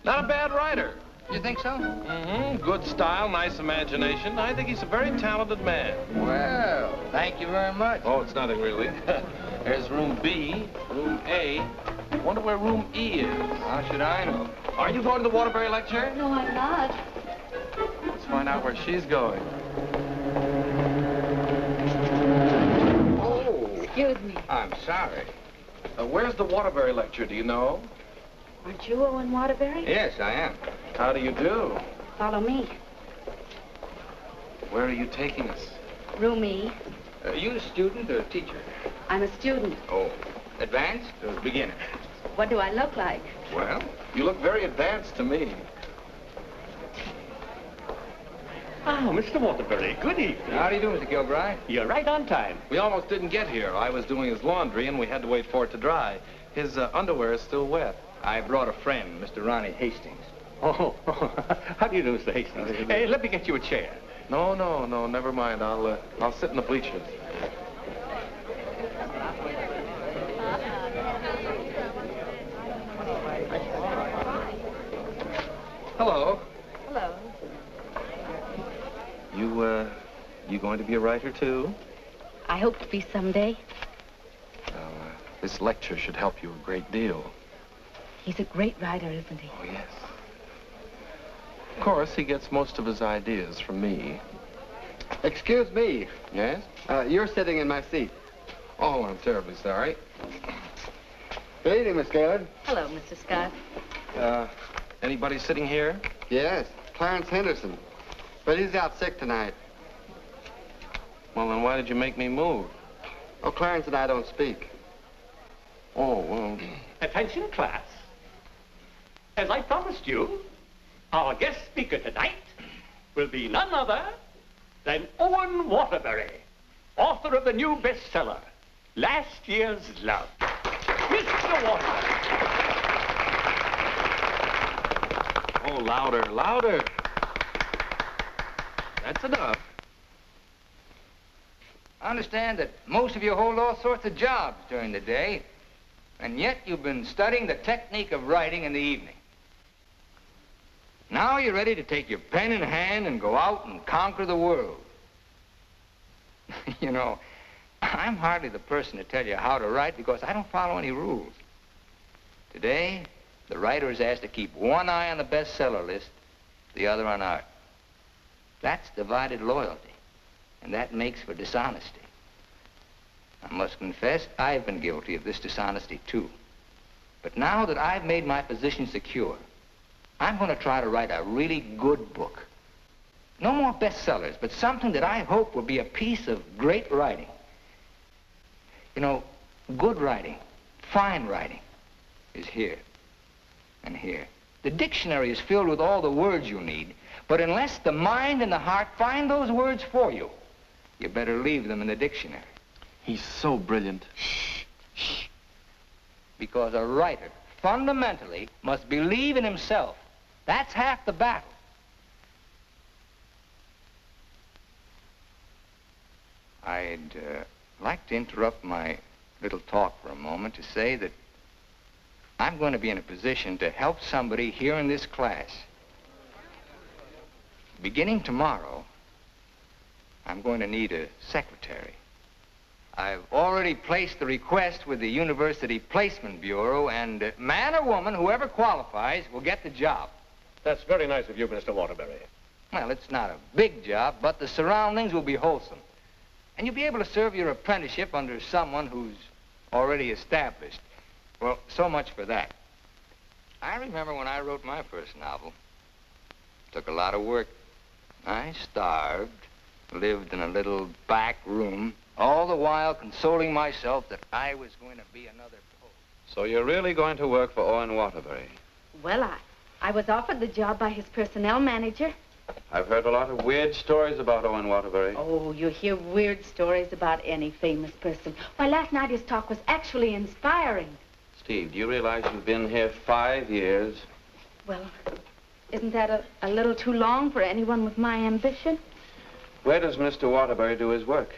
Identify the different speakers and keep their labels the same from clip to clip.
Speaker 1: Not a bad writer.
Speaker 2: You think so?
Speaker 1: Mm-hmm. Good style, nice imagination. I think he's a very talented man.
Speaker 2: Well, thank you very much.
Speaker 1: Oh, it's nothing really. There's room B, room A. Wonder where room E is.
Speaker 2: How should I know?
Speaker 1: Are you going to the Waterbury lecture?
Speaker 3: No, I'm not.
Speaker 1: Let's find out where she's going.
Speaker 2: Oh.
Speaker 3: Excuse me.
Speaker 2: I'm sorry.
Speaker 1: Where's the Waterbury lecture, do you know?
Speaker 3: Aren't you Owen Waterbury?
Speaker 2: Yes, I am.
Speaker 1: How do you do?
Speaker 3: Follow me.
Speaker 1: Where are you taking us?
Speaker 3: Room E.
Speaker 2: Are you a student or a teacher?
Speaker 3: I'm a student.
Speaker 2: Oh, advanced or beginner?
Speaker 3: What do I look like?
Speaker 2: Well,
Speaker 1: You look very advanced to me.
Speaker 4: Oh, Mr. Waterbury, good evening.
Speaker 2: how do you do, Mr. Gilbride?
Speaker 4: You're right on time.
Speaker 1: We almost didn't get here. I was doing his laundry, and we had to wait for it to dry. His underwear is still wet.
Speaker 2: I brought a friend, Mr. Ronnie Hastings.
Speaker 4: Oh, how do you do, Mr. Hastings? Hey, let me get you a chair.
Speaker 1: No, never mind. I'll sit in the bleachers. Hello.
Speaker 3: Hello.
Speaker 1: You going to be a writer, too?
Speaker 3: I hope to be someday.
Speaker 1: Well, this lecture should help you a great deal.
Speaker 3: He's a great writer, isn't he?
Speaker 1: Oh, yes. Of course, he gets most of his ideas from me.
Speaker 5: Excuse me.
Speaker 1: Yes?
Speaker 5: You're sitting in my seat.
Speaker 1: Oh, I'm terribly sorry.
Speaker 5: Good evening, Miss Gaylord.
Speaker 3: Hello, Mr. Scott.
Speaker 1: Anybody sitting here?
Speaker 5: Yes, Clarence Henderson. But he's out sick tonight.
Speaker 1: Well, then why did you make me move?
Speaker 5: Oh, Clarence and I don't speak.
Speaker 1: Oh, well...
Speaker 4: Attention, class. As I promised you, our guest speaker tonight will be none other than Owen Waterbury, author of the new bestseller, Last Year's Love. Mr. Waterbury.
Speaker 1: Oh, louder, louder. That's enough.
Speaker 2: I understand that most of you hold all sorts of jobs during the day, and yet you've been studying the technique of writing in the evening. Now you're ready to take your pen in hand and go out and conquer the world. You know, I'm hardly the person to tell you how to write because I don't follow any rules. Today, the writer is asked to keep one eye on the bestseller list, the other on art. That's divided loyalty, and that makes for dishonesty. I must confess, I've been guilty of this dishonesty, too. But now that I've made my position secure, I'm going to try to write a really good book. No more bestsellers, but something that I hope will be a piece of great writing. You know, good writing, fine writing, is here and here. The dictionary is filled with all the words you need, but unless the mind and the heart find those words for you, you better leave them in the dictionary.
Speaker 1: He's so brilliant.
Speaker 2: Shh. Because a writer, fundamentally, must believe in himself. That's half the battle. I'd like to interrupt my little talk for a moment to say that I'm going to be in a position to help somebody here in this class. Beginning tomorrow, I'm going to need a secretary. I've already placed the request with the University Placement Bureau, and man or woman, whoever qualifies, will get the job.
Speaker 4: That's very nice of you, Mr. Waterbury.
Speaker 2: Well, it's not a big job, but the surroundings will be wholesome. And you'll be able to serve your apprenticeship under someone who's already established. Well, so much for that. I remember when I wrote my first novel. It took a lot of work. I starved, lived in a little back room, all the while consoling myself that I was going to be another poet.
Speaker 1: So you're really going to work for Owen Waterbury?
Speaker 3: Well, I was offered the job by his personnel manager.
Speaker 1: I've heard a lot of weird stories about Owen Waterbury.
Speaker 3: Oh, you hear weird stories about any famous person. Why, last night his talk was actually inspiring.
Speaker 1: Steve, do you realize you've been here 5 years?
Speaker 3: Well, isn't that a little too long for anyone with my ambition?
Speaker 1: Where does Mr. Waterbury do his work?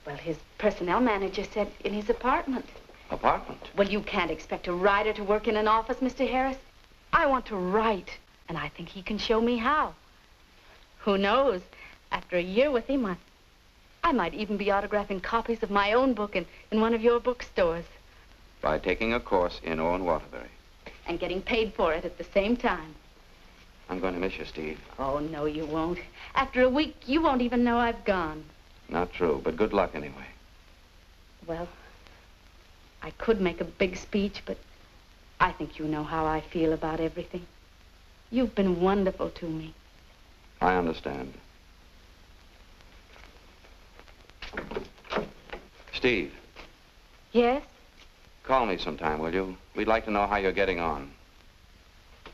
Speaker 3: Well, his personnel manager said in his apartment.
Speaker 1: Apartment?
Speaker 3: Well, you can't expect a writer to work in an office, Mr. Harris. I want to write, and I think he can show me how. Who knows? After a year with him, I might even be autographing copies of my own book in one of your bookstores.
Speaker 1: By taking a course in Owen Waterbury.
Speaker 3: And getting paid for it at the same time.
Speaker 1: I'm going to miss you, Steve.
Speaker 3: Oh, no, you won't. After a week, you won't even know I've gone.
Speaker 1: Not true, but good luck anyway.
Speaker 3: Well, I could make a big speech, but I think you know how I feel about everything. You've been wonderful to me.
Speaker 1: I understand. Steve.
Speaker 3: Yes?
Speaker 1: Call me sometime, will you? We'd like to know how you're getting on.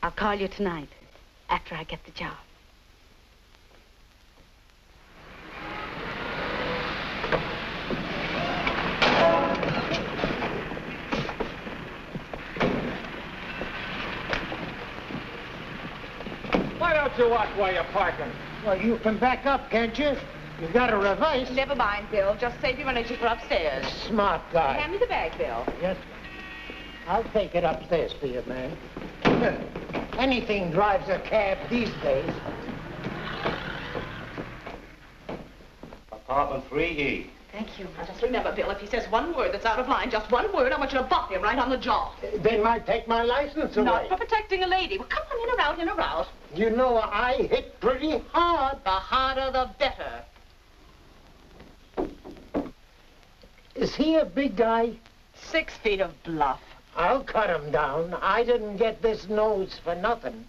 Speaker 3: I'll call you tonight, after I get the job.
Speaker 4: Why don't you watch where you're parking?
Speaker 6: Well, you can back up, can't you? You got to reverse.
Speaker 7: Never mind, Bill. Just save your energy for upstairs.
Speaker 6: Smart guy.
Speaker 7: Hand me the bag, Bill.
Speaker 6: Yes, ma'am. I'll take it upstairs for you, man. Anything drives a cab these days.
Speaker 2: Apartment 3E.
Speaker 7: Thank you. Now, just remember, Bill, if he says one word that's out of line, just one word, I want you to bop him right on the jaw.
Speaker 6: They might take my license away.
Speaker 7: Not for protecting a lady. Well, come on, in or out, in or out.
Speaker 6: You know, I hit pretty hard.
Speaker 7: The harder, the better.
Speaker 6: Is he a big guy?
Speaker 7: 6 feet of bluff.
Speaker 6: I'll cut him down. I didn't get this nose for nothing.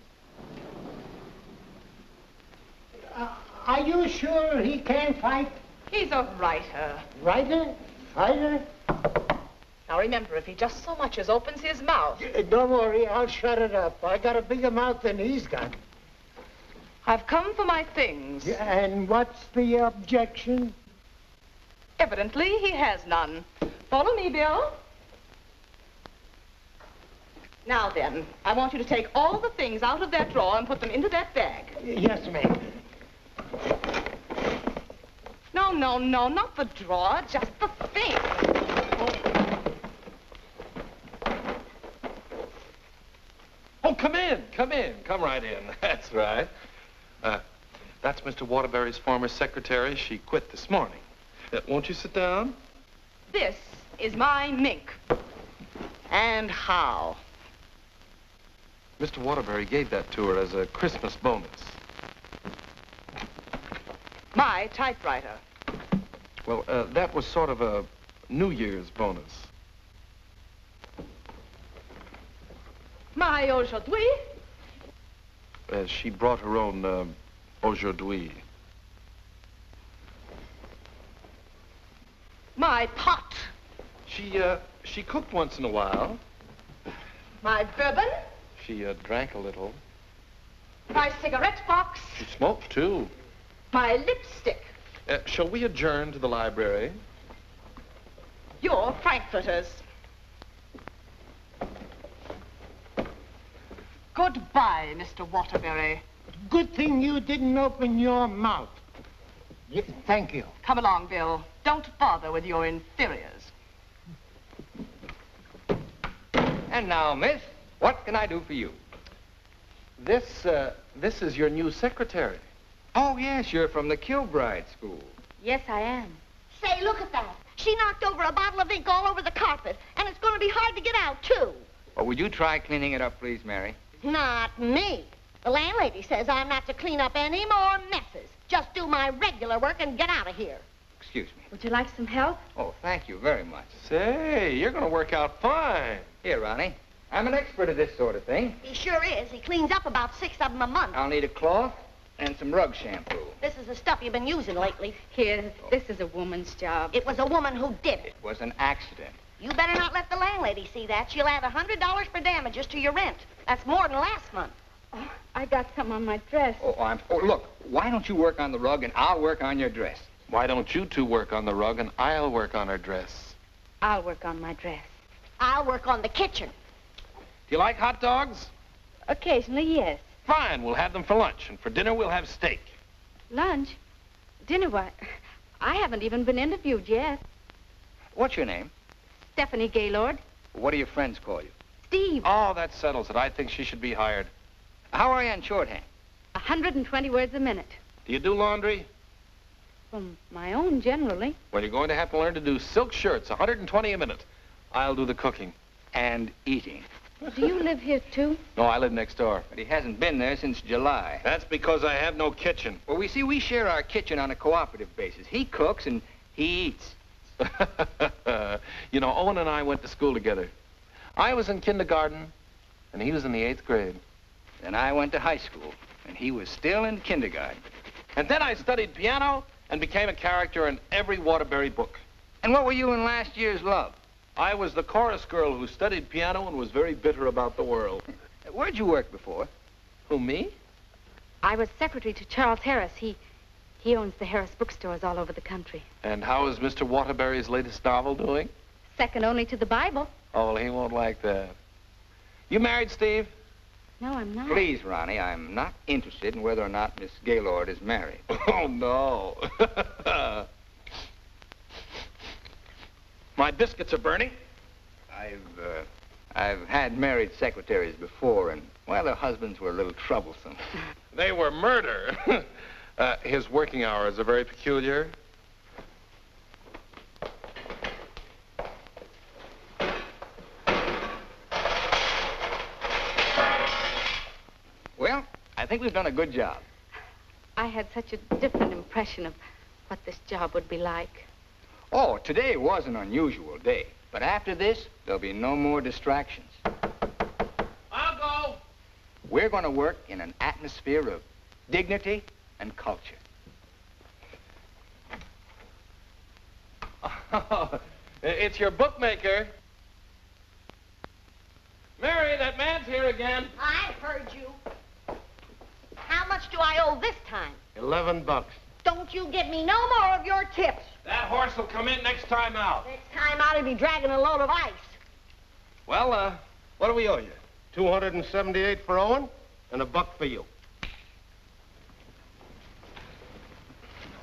Speaker 6: Are you sure he can fight?
Speaker 7: He's a writer.
Speaker 6: Writer? Fighter?
Speaker 7: Now, remember, if he just so much as opens his mouth...
Speaker 6: Don't worry, I'll shut it up. I got a bigger mouth than he's got.
Speaker 7: I've come for my things.
Speaker 6: And what's the objection?
Speaker 7: Evidently, he has none. Follow me, Bill. Now then, I want you to take all the things out of that drawer and put them into that bag.
Speaker 6: Yes, ma'am.
Speaker 7: No, not the drawer, just the things.
Speaker 8: Oh, come in. Come right in. That's right. That's Mr. Waterbury's former secretary. She quit this morning. Won't you sit down?
Speaker 7: This is my mink. And how?
Speaker 8: Mr. Waterbury gave that to her as a Christmas bonus.
Speaker 7: My typewriter.
Speaker 8: Well, that was sort of a New Year's bonus.
Speaker 7: My aujourd'hui.
Speaker 8: She brought her own aujourd'hui.
Speaker 7: My pot.
Speaker 8: She cooked once in a while.
Speaker 7: My bourbon.
Speaker 8: She drank a little.
Speaker 7: My cigarette box.
Speaker 8: She smoked, too.
Speaker 7: My lipstick.
Speaker 8: Shall we adjourn to the library?
Speaker 7: Your frankfurters. Goodbye, Mr. Waterbury.
Speaker 6: Good thing you didn't open your mouth. Thank you.
Speaker 7: Come along, Bill. Don't bother with your inferiors.
Speaker 2: And now, miss, what can I do for you?
Speaker 8: This is your new secretary.
Speaker 2: Oh, yes, you're from the Kilbride School.
Speaker 3: Yes, I am.
Speaker 9: Say, look at that. She knocked over a bottle of ink all over the carpet, and it's going to be hard to get out, too.
Speaker 2: Well, would you try cleaning it up, please, Mary?
Speaker 9: Not me. The landlady says I'm not to clean up any more messes. Just do my regular work and get out of here.
Speaker 2: Excuse me.
Speaker 3: Would you like some help?
Speaker 2: Oh, thank you very much.
Speaker 8: Say, you're going to work out fine.
Speaker 2: Here, Ronnie. I'm an expert at this sort of thing.
Speaker 9: He sure is. He cleans up about 6 of them a month.
Speaker 2: I'll need a cloth and some rug shampoo.
Speaker 9: This is the stuff you've been using lately.
Speaker 3: Here, this is a woman's job.
Speaker 9: It was a woman who did it.
Speaker 2: It was an accident.
Speaker 9: You better not let the landlady see that. She'll add $100 for damages to your rent. That's more than last month.
Speaker 3: Oh, I got some on my dress.
Speaker 2: Oh, look, why don't you work on the rug and I'll work on your dress?
Speaker 8: Why don't you two work on the rug and I'll work on her dress?
Speaker 3: I'll work on my dress.
Speaker 9: I'll work on the kitchen.
Speaker 8: Do you like hot dogs?
Speaker 3: Occasionally, yes.
Speaker 8: Fine, we'll have them for lunch, and for dinner we'll have steak.
Speaker 3: Lunch? Dinner, why? I haven't even been interviewed yet.
Speaker 2: What's your name?
Speaker 3: Stephanie Gaylord.
Speaker 2: What do your friends call you?
Speaker 3: Steve.
Speaker 8: Oh, that settles it. I think she should be hired.
Speaker 2: How are you on shorthand?
Speaker 3: 120 words a minute.
Speaker 8: Do you do laundry?
Speaker 3: From my own, generally.
Speaker 8: Well, you're going to have to learn to do silk shirts, 120 a minute. I'll do the cooking.
Speaker 2: And eating.
Speaker 3: Do you live here, too?
Speaker 8: No, I live next door.
Speaker 2: But he hasn't been there since July.
Speaker 8: That's because I have no kitchen.
Speaker 2: Well, we share our kitchen on a cooperative basis. He cooks and he eats.
Speaker 8: You know, Owen and I went to school together. I was in kindergarten, and he was in the 8th grade.
Speaker 2: Then I went to high school, and he was still in kindergarten.
Speaker 8: And then I studied piano and became a character in every Waterbury book.
Speaker 2: And what were you in last year's Love?
Speaker 8: I was the chorus girl who studied piano and was very bitter about the world.
Speaker 2: Where'd you work before?
Speaker 8: Who, me?
Speaker 3: I was secretary to Charles Harris. He owns the Harris bookstores all over the country.
Speaker 8: And how is Mr. Waterbury's latest novel doing?
Speaker 3: Second only to the Bible.
Speaker 8: Oh, well, he won't like that. You married, Steve?
Speaker 3: No, I'm not.
Speaker 2: Please, Ronnie, I'm not interested in whether or not Miss Gaylord is married.
Speaker 8: Oh, no. My biscuits are burning.
Speaker 2: I've had married secretaries before, and, well, their husbands were a little troublesome.
Speaker 8: They were murder. His working hours are very peculiar.
Speaker 2: Well, I think we've done a good job.
Speaker 3: I had such a different impression of what this job would be like.
Speaker 2: Oh, today was an unusual day. But after this, there'll be no more distractions.
Speaker 8: I'll go.
Speaker 2: We're going to work in an atmosphere of dignity and culture.
Speaker 8: Oh, it's your bookmaker. Mary, that man's here again.
Speaker 9: I heard you. How much do I owe this time?
Speaker 5: $11.
Speaker 9: Don't you give me no more of your tips.
Speaker 8: That horse will come in next time out.
Speaker 9: Next time out, he'll be dragging a load of ice.
Speaker 8: Well, what do we owe you?
Speaker 5: $278 for Owen and $1 for you.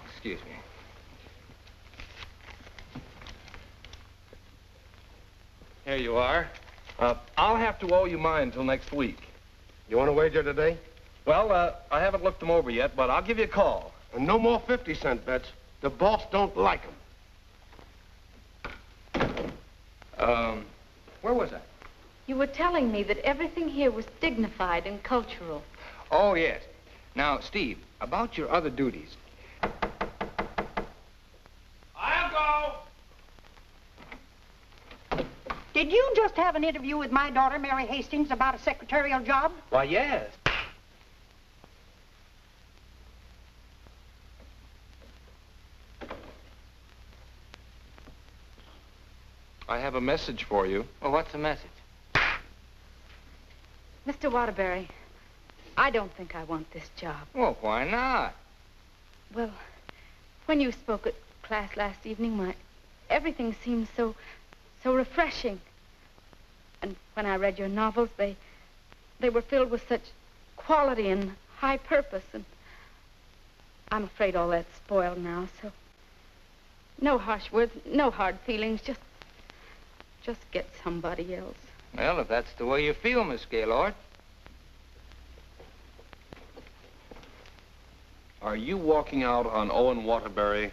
Speaker 2: Excuse me.
Speaker 8: Here you are. I'll have to owe you mine till next week.
Speaker 5: You want to wager today?
Speaker 8: Well, I haven't looked them over yet, but I'll give you a call.
Speaker 5: And no more 50-cent bets. The boss don't like them.
Speaker 2: Where was I?
Speaker 3: You were telling me that everything here was dignified and cultural.
Speaker 2: Oh, yes. Now, Steve, about your other duties.
Speaker 8: I'll go.
Speaker 6: Did you just have an interview with my daughter, Mary Hastings, about a secretarial job?
Speaker 8: Why, yes. I have a message for you.
Speaker 2: Well, what's the message?
Speaker 3: Mr. Waterbury, I don't think I want this job.
Speaker 2: Well, why not?
Speaker 3: Well, when you spoke at class last evening, everything seemed so refreshing. And when I read your novels, they were filled with such quality and high purpose. And I'm afraid all that's spoiled now, so no harsh words, no hard feelings, just get somebody else.
Speaker 2: Well, if that's the way you feel, Miss Gaylord.
Speaker 8: Are you walking out on Owen Waterbury?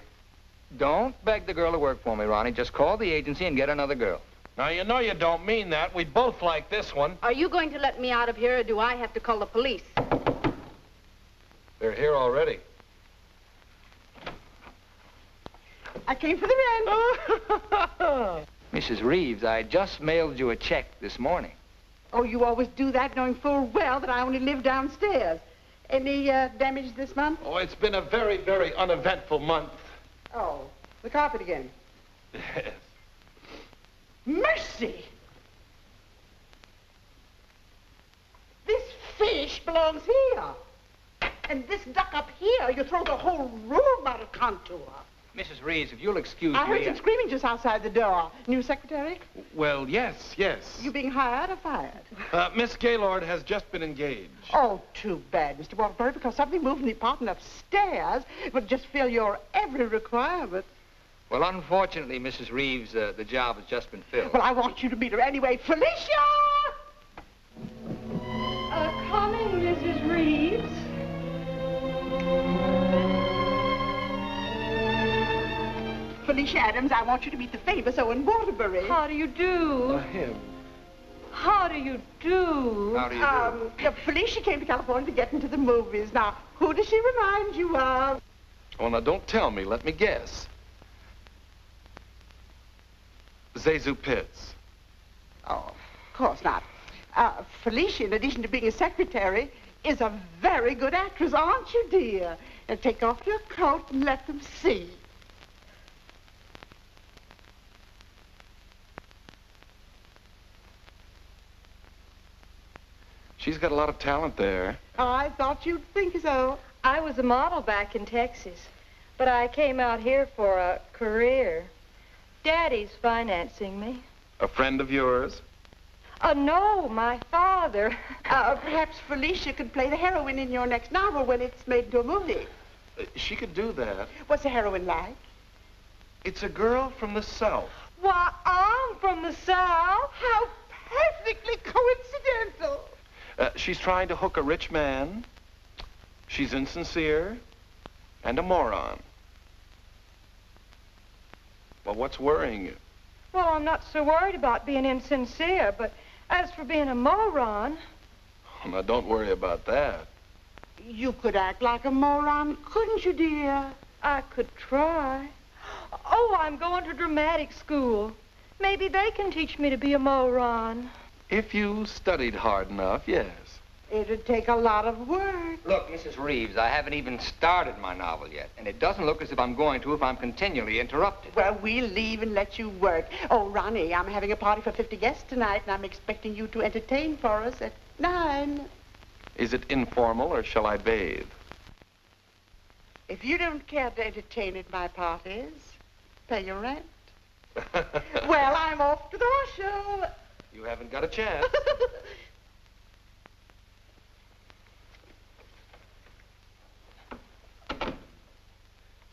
Speaker 2: Don't beg the girl to work for me, Ronnie. Just call the agency and get another girl.
Speaker 8: Now, you know you don't mean that. We both like this one.
Speaker 3: Are you going to let me out of here, or do I have to call the police?
Speaker 8: They're here already.
Speaker 7: I came for the rent.
Speaker 2: Mrs. Reeves, I just mailed you a check this morning.
Speaker 7: Oh, you always do that, knowing full well that I only live downstairs. Any damage this month?
Speaker 8: Oh, it's been a very, very uneventful month.
Speaker 7: Oh, the carpet again.
Speaker 8: Yes.
Speaker 7: Mercy! This fish belongs here. And this duck up here, you throw the whole room out of contour.
Speaker 2: Mrs. Reeves, if you'll excuse
Speaker 7: I
Speaker 2: me...
Speaker 7: heard some screaming just outside the door. New secretary?
Speaker 8: Well, yes.
Speaker 7: You being hired or fired?
Speaker 8: Miss Gaylord has just been engaged.
Speaker 7: Oh, too bad, Mr. Waterbury, because something moved in the apartment upstairs would just fill your every requirement.
Speaker 2: Well, unfortunately, Mrs. Reeves, the job has just been filled.
Speaker 7: Well, I want you to meet her anyway. Felicia! Felicia Adams. I want you to meet the famous Owen Waterbury.
Speaker 10: How do you do?
Speaker 8: Him.
Speaker 10: How do you do?
Speaker 2: How do you do?
Speaker 7: Felicia came to California to get into the movies. Now, who does she remind you of?
Speaker 8: Oh, now don't tell me. Let me guess. Zazu Pitts.
Speaker 7: Oh, of course not. Felicia, in addition to being a secretary, is a very good actress, aren't you, dear? Now, take off your coat and let them see.
Speaker 8: She's got a lot of talent there.
Speaker 7: I thought you'd think so.
Speaker 10: I was a model back in Texas, but I came out here for a career. Daddy's financing me.
Speaker 8: A friend of yours?
Speaker 10: No, my father.
Speaker 7: Perhaps Felicia could play the heroine in your next novel when it's made into a movie.
Speaker 8: She could do that.
Speaker 7: What's the heroine like?
Speaker 8: It's a girl from the South.
Speaker 10: Why, I'm from the South.
Speaker 7: How perfectly coincidental.
Speaker 8: She's trying to hook a rich man. She's insincere and a moron. Well, what's worrying you?
Speaker 10: Well, I'm not so worried about being insincere, but as for being a moron...
Speaker 8: Oh, now, don't worry about that.
Speaker 7: You could act like a moron, couldn't you, dear?
Speaker 10: I could try. Oh, I'm going to dramatic school. Maybe they can teach me to be a moron.
Speaker 8: If you studied hard enough, yes.
Speaker 7: It'd take a lot of work.
Speaker 2: Look, Mrs. Reeves, I haven't even started my novel yet, and it doesn't look as if I'm going to if I'm continually interrupted.
Speaker 7: Well, we'll leave and let you work. Oh, Ronnie, I'm having a party for 50 guests tonight, and I'm expecting you to entertain for us at 9.
Speaker 8: Is it informal, or shall I bathe?
Speaker 7: If you don't care to entertain at my parties, pay your rent. Well, I'm off to the horse show.
Speaker 8: You haven't got a chance.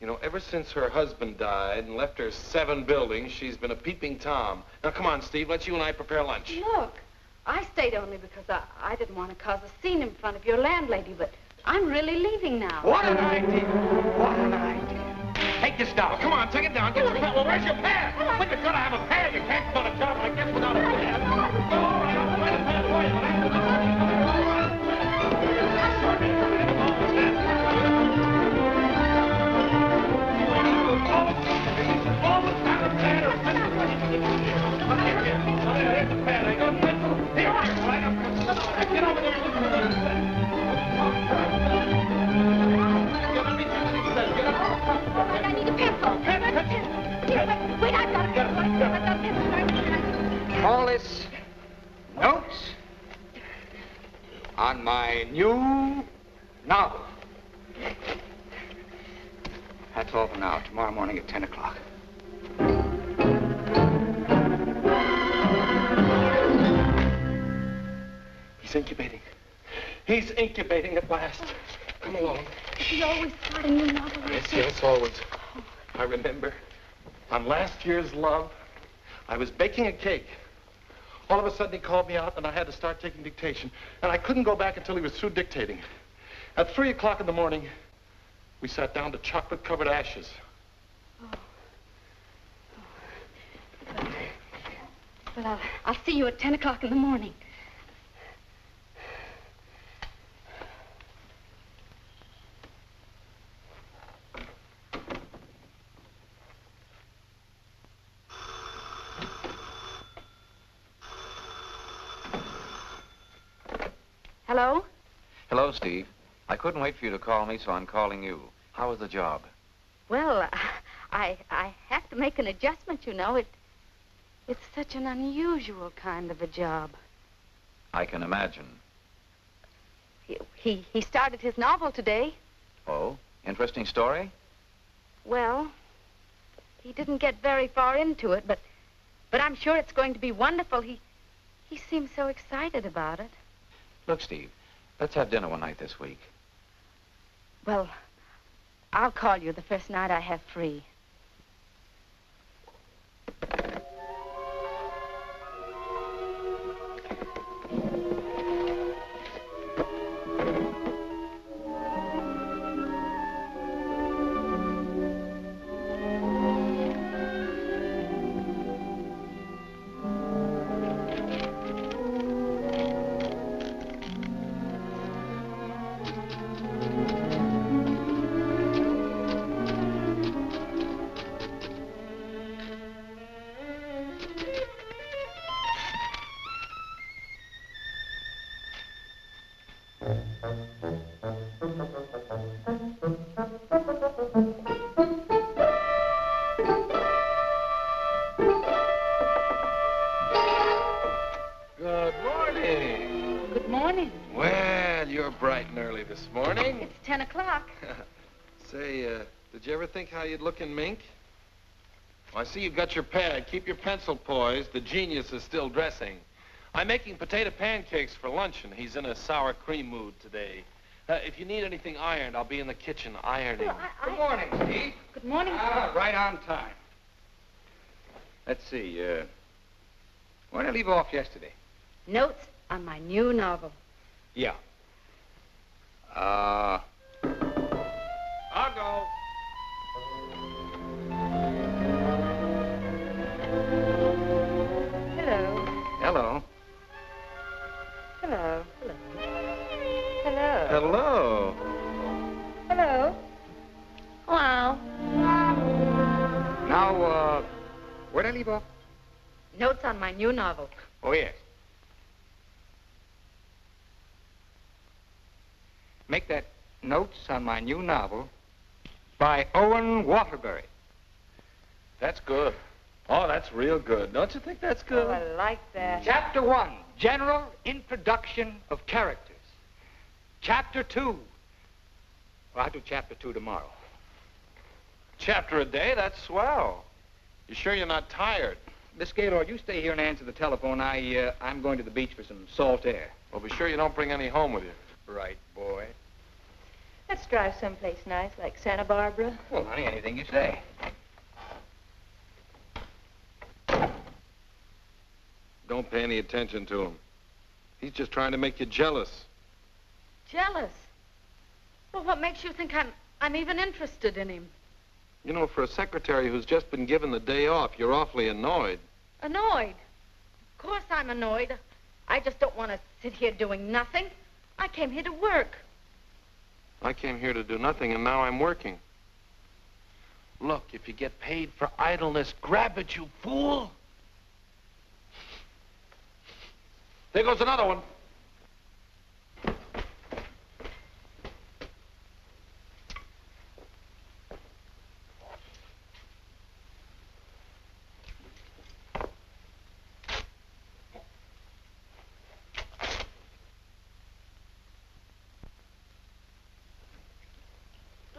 Speaker 8: You know, ever since her husband died and left her 7 buildings, she's been a peeping Tom. Now, come on, Steve, let's you and I prepare lunch.
Speaker 3: Look, I stayed only because I didn't want to cause a scene in front of your landlady, but I'm really leaving now.
Speaker 4: What an idea! What an idea! Take your stuff.
Speaker 8: Come on, take it down. Get your pad.
Speaker 4: Well, where's your pad? When you've got to have a pad, you can't start a job like this without a pad. Go, all right, I'll find a pad for you, but get over there and look for those things.
Speaker 9: I need a pencil. Wait, I've got a pencil.
Speaker 2: Call this notes on my new novel. That's all for now. Tomorrow morning at 10 o'clock.
Speaker 8: He's incubating. He's incubating at last. Come along.
Speaker 3: Is he always starting new novels?
Speaker 8: Yes, always. I remember on last year's Love, I was baking a cake. All of a sudden, he called me out, and I had to start taking dictation. And I couldn't go back until he was through dictating. At 3 o'clock in the morning, we sat down to chocolate-covered ashes.
Speaker 3: Well, I'll see you at 10 o'clock in the morning. Hello?
Speaker 11: Hello, Steve. I couldn't wait for you to call me, so I'm calling you. How was the job?
Speaker 3: Well, I have to make an adjustment, you know. It's such an unusual kind of a job.
Speaker 11: I can imagine.
Speaker 3: He started his novel today.
Speaker 11: Oh, interesting story?
Speaker 3: Well, he didn't get very far into it, but I'm sure it's going to be wonderful. He seems so excited about it.
Speaker 11: Look, Steve, let's have dinner one night this week.
Speaker 3: Well, I'll call you the first night I have free.
Speaker 8: early this morning.
Speaker 3: It's 10 o'clock.
Speaker 8: Say, did you ever think how you'd look in mink? Well, I see you've got your pad. Keep your pencil poised. The genius is still dressing. I'm making potato pancakes for luncheon. He's in a sour cream mood today. If you need anything ironed, I'll be in the kitchen ironing.
Speaker 2: Well, Good morning, Steve.
Speaker 3: Good morning.
Speaker 2: Right on time. Let's see, where did I leave off yesterday?
Speaker 3: Notes on my new novel.
Speaker 2: Yeah.
Speaker 8: I'll go.
Speaker 10: Hello.
Speaker 2: Hello.
Speaker 10: Hello. Hello. Hello.
Speaker 8: Hello.
Speaker 10: Hello.
Speaker 9: Hello.
Speaker 2: Now, where did I leave off?
Speaker 3: Notes on my new novel.
Speaker 2: Oh, yes. Make that notes on my new novel by Owen Waterbury.
Speaker 8: That's good. Oh, that's real good. Don't you think that's good?
Speaker 10: Oh, I like that.
Speaker 2: Chapter 1, General Introduction of Characters. Chapter 2. Well, I'll do Chapter 2 tomorrow.
Speaker 8: Chapter a day? That's swell. You sure you're not tired?
Speaker 2: Miss Gaylord, you stay here and answer the telephone. I'm going to the beach for some salt air.
Speaker 8: Well, be sure you don't bring any home with you.
Speaker 2: Right, boy.
Speaker 10: Let's drive someplace nice, like Santa Barbara.
Speaker 2: Well, honey, anything you say.
Speaker 8: Don't pay any attention to him. He's just trying to make you jealous.
Speaker 3: Jealous? Well, what makes you think I'm even interested in him?
Speaker 8: You know, for a secretary who's just been given the day off, you're awfully annoyed.
Speaker 3: Annoyed? Of course I'm annoyed. I just don't want to sit here doing nothing. I came here to work.
Speaker 8: I came here to do nothing, and now I'm working. Look, if you get paid for idleness, grab it, you fool. There goes another one.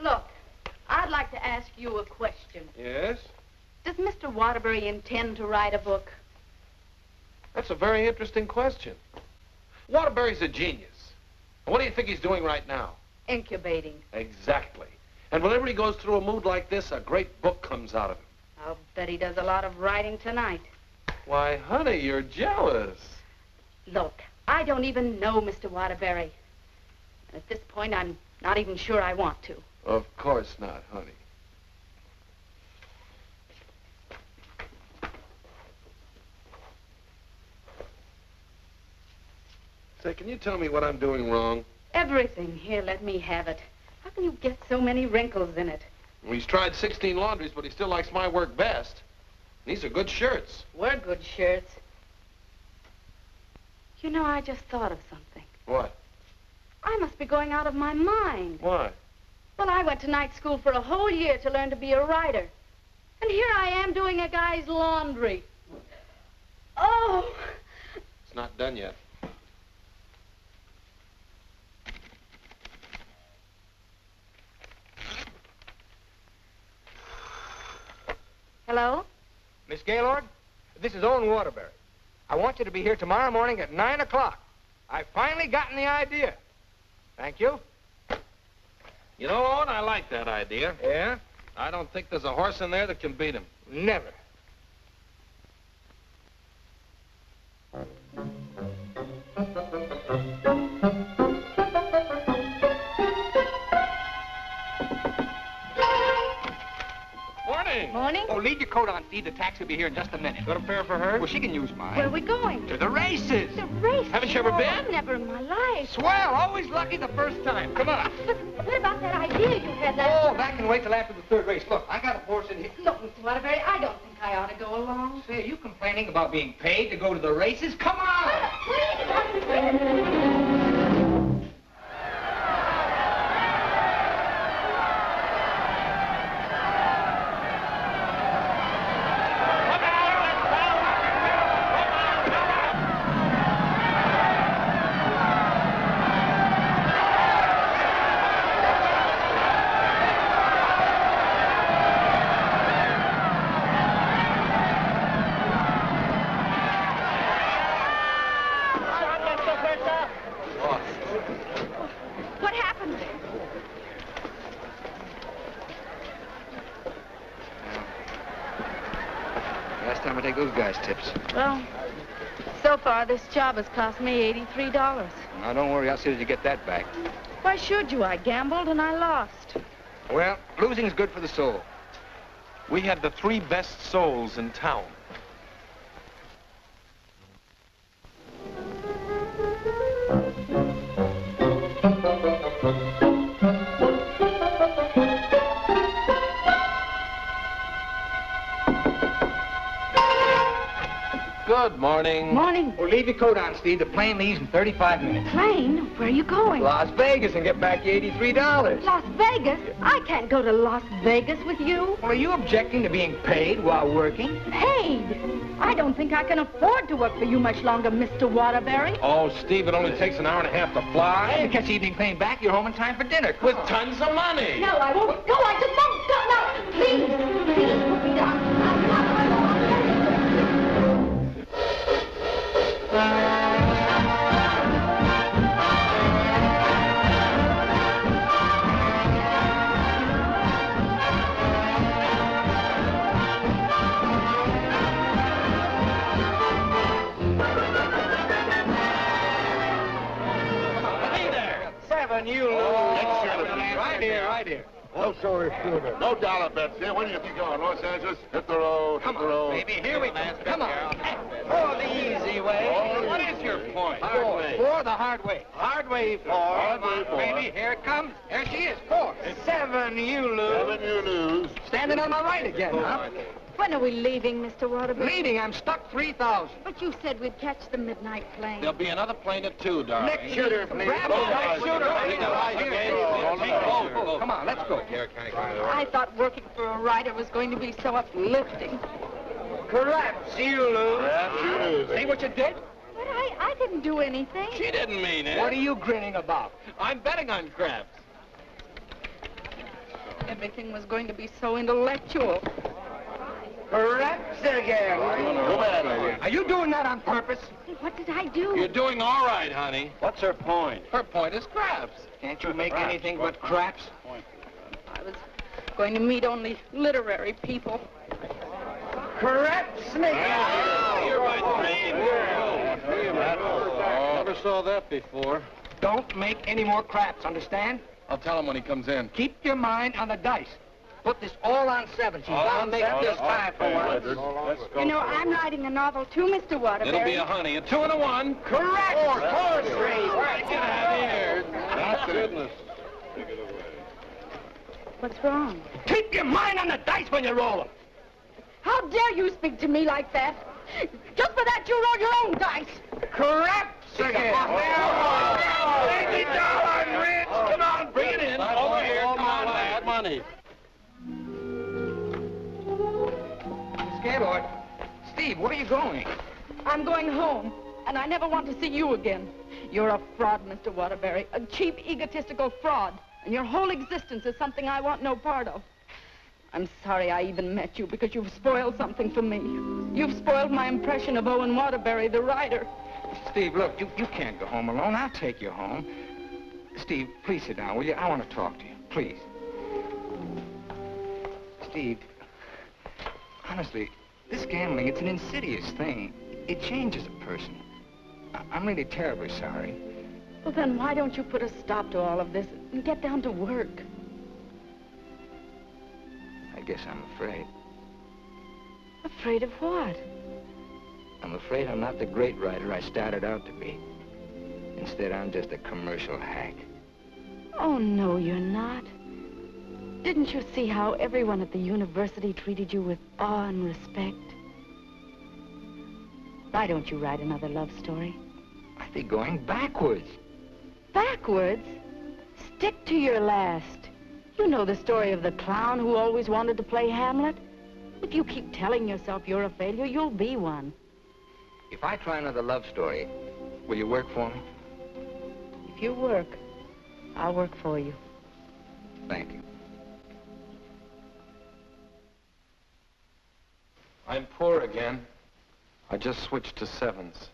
Speaker 3: Look, I'd like to ask you a question.
Speaker 8: Yes?
Speaker 3: Does Mr. Waterbury intend to write a book?
Speaker 8: That's a very interesting question. Waterbury's a genius. And what do you think he's doing right now?
Speaker 3: Incubating.
Speaker 8: Exactly. And whenever he goes through a mood like this, a great book comes out of him.
Speaker 3: I'll bet he does a lot of writing tonight.
Speaker 8: Why, honey, you're jealous.
Speaker 3: Look, I don't even know Mr. Waterbury. And at this point, I'm not even sure I want to.
Speaker 8: Of course not, honey. Say, can you tell me what I'm doing wrong?
Speaker 3: Everything. Here, let me have it. How can you get so many wrinkles in it?
Speaker 8: Well, he's tried 16 laundries, but he still likes my work best. These are good shirts.
Speaker 3: We're good shirts. You know, I just thought of something.
Speaker 8: What?
Speaker 3: I must be going out of my mind.
Speaker 8: Why?
Speaker 3: Well, I went to night school for a whole year to learn to be a writer. And here I am doing a guy's laundry. Oh!
Speaker 8: It's not done yet.
Speaker 3: Hello?
Speaker 2: Miss Gaylord, this is Owen Waterbury. I want you to be here tomorrow morning at 9 o'clock. I've finally gotten the idea. Thank you.
Speaker 8: You know, Owen, I like that idea.
Speaker 2: Yeah?
Speaker 8: I don't think there's a horse in there that can beat him.
Speaker 2: Never.
Speaker 8: Morning.
Speaker 3: Morning.
Speaker 2: Oh, leave your coat on, Steve. The taxi will be here in just a minute.
Speaker 8: Got a fare for her?
Speaker 2: Well, she can use mine.
Speaker 3: Where are we going?
Speaker 2: To the races.
Speaker 3: The race.
Speaker 8: Haven't you ever been?
Speaker 3: Never in my life.
Speaker 2: Swell. Always lucky the first time. Come on.
Speaker 3: But what about that idea you had last
Speaker 2: Oh, that can wait till after the third race. Look, I got a horse in here.
Speaker 3: Look, Mr. Waterbury, I don't think I ought to go along.
Speaker 2: Say, are you complaining about being paid to go to the races? Come on!
Speaker 3: Please.
Speaker 2: take those guys' tips.
Speaker 3: Well, so far this job has cost me $83.
Speaker 2: Now, don't worry. I'll see that you get that back.
Speaker 3: Why should you? I gambled and I lost.
Speaker 2: Well, losing's good for the soul.
Speaker 8: We had the 3 best souls in town. Good morning.
Speaker 3: Morning.
Speaker 2: Well, leave your coat on, Steve. The plane leaves in 35 minutes.
Speaker 3: Plane? Where are you going?
Speaker 2: Las Vegas and get back your $83.
Speaker 3: Las Vegas? I can't go to Las Vegas with you.
Speaker 2: Well, are you objecting to being paid while working?
Speaker 3: Paid? I don't think I can afford to work for you much longer, Mr. Waterbury.
Speaker 8: Oh, Steve, it only takes an hour and a half to fly.
Speaker 2: Hey, to catch the evening plane back, you're home in time for dinner.
Speaker 8: With tons of money.
Speaker 3: No, I won't. No, I just won't. No, please, please, put me down.
Speaker 2: You lose. Right here, right here.
Speaker 5: Oh, so it's shooter.
Speaker 12: No dollar bets here. Where do you think you're going? Los Angeles? Hit the road.
Speaker 2: Come
Speaker 12: hit the road.
Speaker 2: on, baby. Here we go. Come on. For the easy way.
Speaker 12: Oh,
Speaker 2: What is your point?
Speaker 12: Hard way.
Speaker 2: For the hard way. Hard way for.
Speaker 12: Hard
Speaker 2: Come
Speaker 12: way
Speaker 2: on,
Speaker 12: for.
Speaker 2: baby. Here it comes. There she is. 4. 7, you lose.
Speaker 12: 7, you lose.
Speaker 2: Standing on my right again, huh?
Speaker 3: When are we leaving, Mr. Waterbury?
Speaker 2: Leading, I'm stuck 3,000.
Speaker 3: But you said we'd catch the midnight plane.
Speaker 8: There'll be another plane at 2, darling.
Speaker 2: Next shooter, please. Grab
Speaker 12: Oh,
Speaker 2: the next shooter.
Speaker 12: oh,
Speaker 2: Come on, let's go.
Speaker 3: I thought working for a writer was going to be so uplifting.
Speaker 2: Perhaps you lose.
Speaker 12: Perhaps you lose.
Speaker 2: See what you did?
Speaker 3: But I didn't do anything.
Speaker 8: She didn't mean it.
Speaker 2: What are you grinning about?
Speaker 8: I'm betting on crabs.
Speaker 3: Everything was going to be so intellectual.
Speaker 2: Perhaps again.
Speaker 12: Go ahead, lady.
Speaker 2: Are you doing that on purpose?
Speaker 3: What did I do?
Speaker 8: You're doing all right, honey.
Speaker 12: What's her point?
Speaker 8: Her point is crabs.
Speaker 2: Can't you make anything but craps?
Speaker 3: I was going to meet only literary people.
Speaker 2: Craps me.
Speaker 8: You're my dream girl.
Speaker 12: Never saw that before.
Speaker 2: Don't make any more craps, understand?
Speaker 8: I'll tell him when he comes in.
Speaker 2: Keep your mind on the dice. Put this all on 7. She's gonna make this time for once.
Speaker 12: Let's go.
Speaker 3: You know, I'm writing a novel too, Mr. Waterbury.
Speaker 8: It'll be a honey. A 2 and a 1.
Speaker 2: Correct. 4, 3.
Speaker 8: Get out of here.
Speaker 12: That's goodness.
Speaker 3: What's wrong?
Speaker 2: Keep your mind on the dice when you roll them.
Speaker 3: How dare you speak to me like that? Just for that, you roll your own dice.
Speaker 2: Craps again. $80, Rich.
Speaker 8: Come on, bring it in. Over here. Come on, lad.
Speaker 12: Money.
Speaker 2: Scared, Steve, where are you going?
Speaker 3: I'm going home, and I never want to see you again. You're a fraud, Mr. Waterbury, a cheap, egotistical fraud, and your whole existence is something I want no part of. I'm sorry I even met you, because you've spoiled something for me. You've spoiled my impression of Owen Waterbury, the writer.
Speaker 2: Steve, look, you can't go home alone. I'll take you home. Steve, please sit down, will you? I want to talk to you, please. Steve, honestly, this gambling, it's an insidious thing. It changes a person. I'm really terribly sorry.
Speaker 3: Well, then why don't you put a stop to all of this and get down to work?
Speaker 2: I guess I'm afraid.
Speaker 3: Afraid of what?
Speaker 2: I'm afraid I'm not the great writer I started out to be. Instead, I'm just a commercial hack.
Speaker 3: Oh, no, you're not. Didn't you see how everyone at the university treated you with awe and respect? Why don't you write another love story?
Speaker 2: I'd be going backwards.
Speaker 3: Backwards? Stick to your last. You know the story of the clown who always wanted to play Hamlet? If you keep telling yourself you're a failure, you'll be one.
Speaker 2: If I try another love story, will you work for me?
Speaker 3: If you work, I'll work for you.
Speaker 2: Thank you.
Speaker 8: I'm poor again. I just switched to 7s.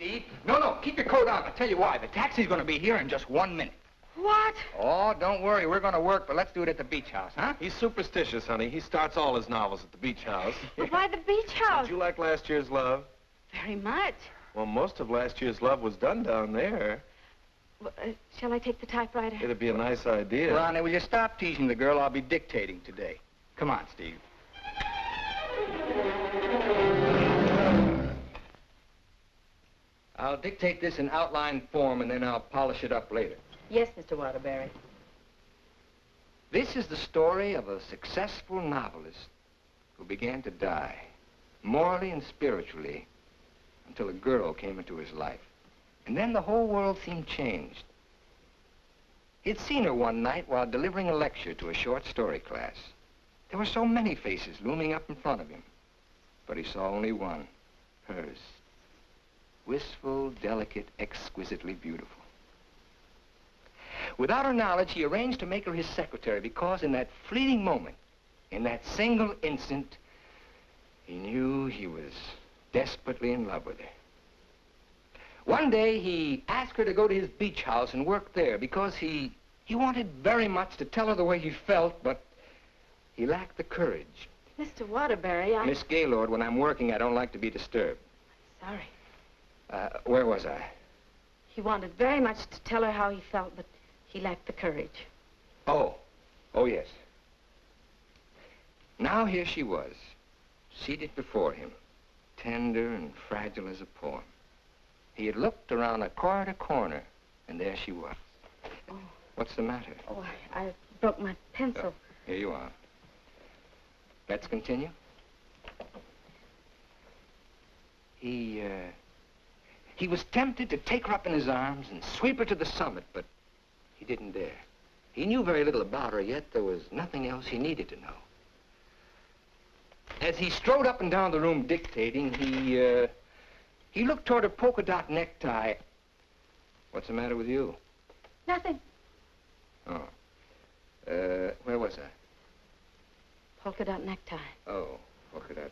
Speaker 2: Steve. No, keep your coat on. I'll tell you why. The taxi's going to be here in just 1 minute.
Speaker 3: What?
Speaker 2: Oh, don't worry. We're going to work, but let's do it at the beach house, huh?
Speaker 8: He's superstitious, honey. He starts all his novels at the beach house.
Speaker 3: But why the beach house?
Speaker 8: Did you like last year's Love?
Speaker 3: Very much.
Speaker 8: Well, most of last year's Love was done down there.
Speaker 3: Well, shall I take the typewriter?
Speaker 8: It'd be a nice idea.
Speaker 2: Ronnie, will you stop teasing the girl? I'll be dictating today. Come on, Steve. I'll dictate this in outline form, and then I'll polish it up later.
Speaker 10: Yes, Mr. Waterbury.
Speaker 2: This is the story of a successful novelist who began to die, morally and spiritually, until a girl came into his life. And then the whole world seemed changed. He'd seen her one night while delivering a lecture to a short story class. There were so many faces looming up in front of him, but he saw only one, hers. Wistful, delicate, exquisitely beautiful. Without her knowledge, he arranged to make her his secretary because in that fleeting moment, in that single instant, he knew he was desperately in love with her. One day, he asked her to go to his beach house and work there because he wanted very much to tell her the way he felt, but he lacked the courage.
Speaker 3: Mr. Waterbury,
Speaker 2: Miss Gaylord, when I'm working, I don't like to be disturbed.
Speaker 3: Sorry.
Speaker 2: Where was I?
Speaker 3: He wanted very much to tell her how he felt, but he lacked the courage.
Speaker 2: Oh, yes. Now here she was, seated before him, tender and fragile as a poem. He had looked around a corner to corner, and there she was.
Speaker 3: Oh.
Speaker 2: What's the matter?
Speaker 3: Oh, I broke my pencil.
Speaker 2: Here you are. Let's continue. He was tempted to take her up in his arms and sweep her to the summit, but he didn't dare. He knew very little about her, yet there was nothing else he needed to know. As he strode up and down the room dictating, he looked toward her polka dot necktie. What's the matter with you?
Speaker 3: Nothing.
Speaker 2: Oh. Where was I?
Speaker 3: Polka dot necktie.
Speaker 2: Oh, polka dot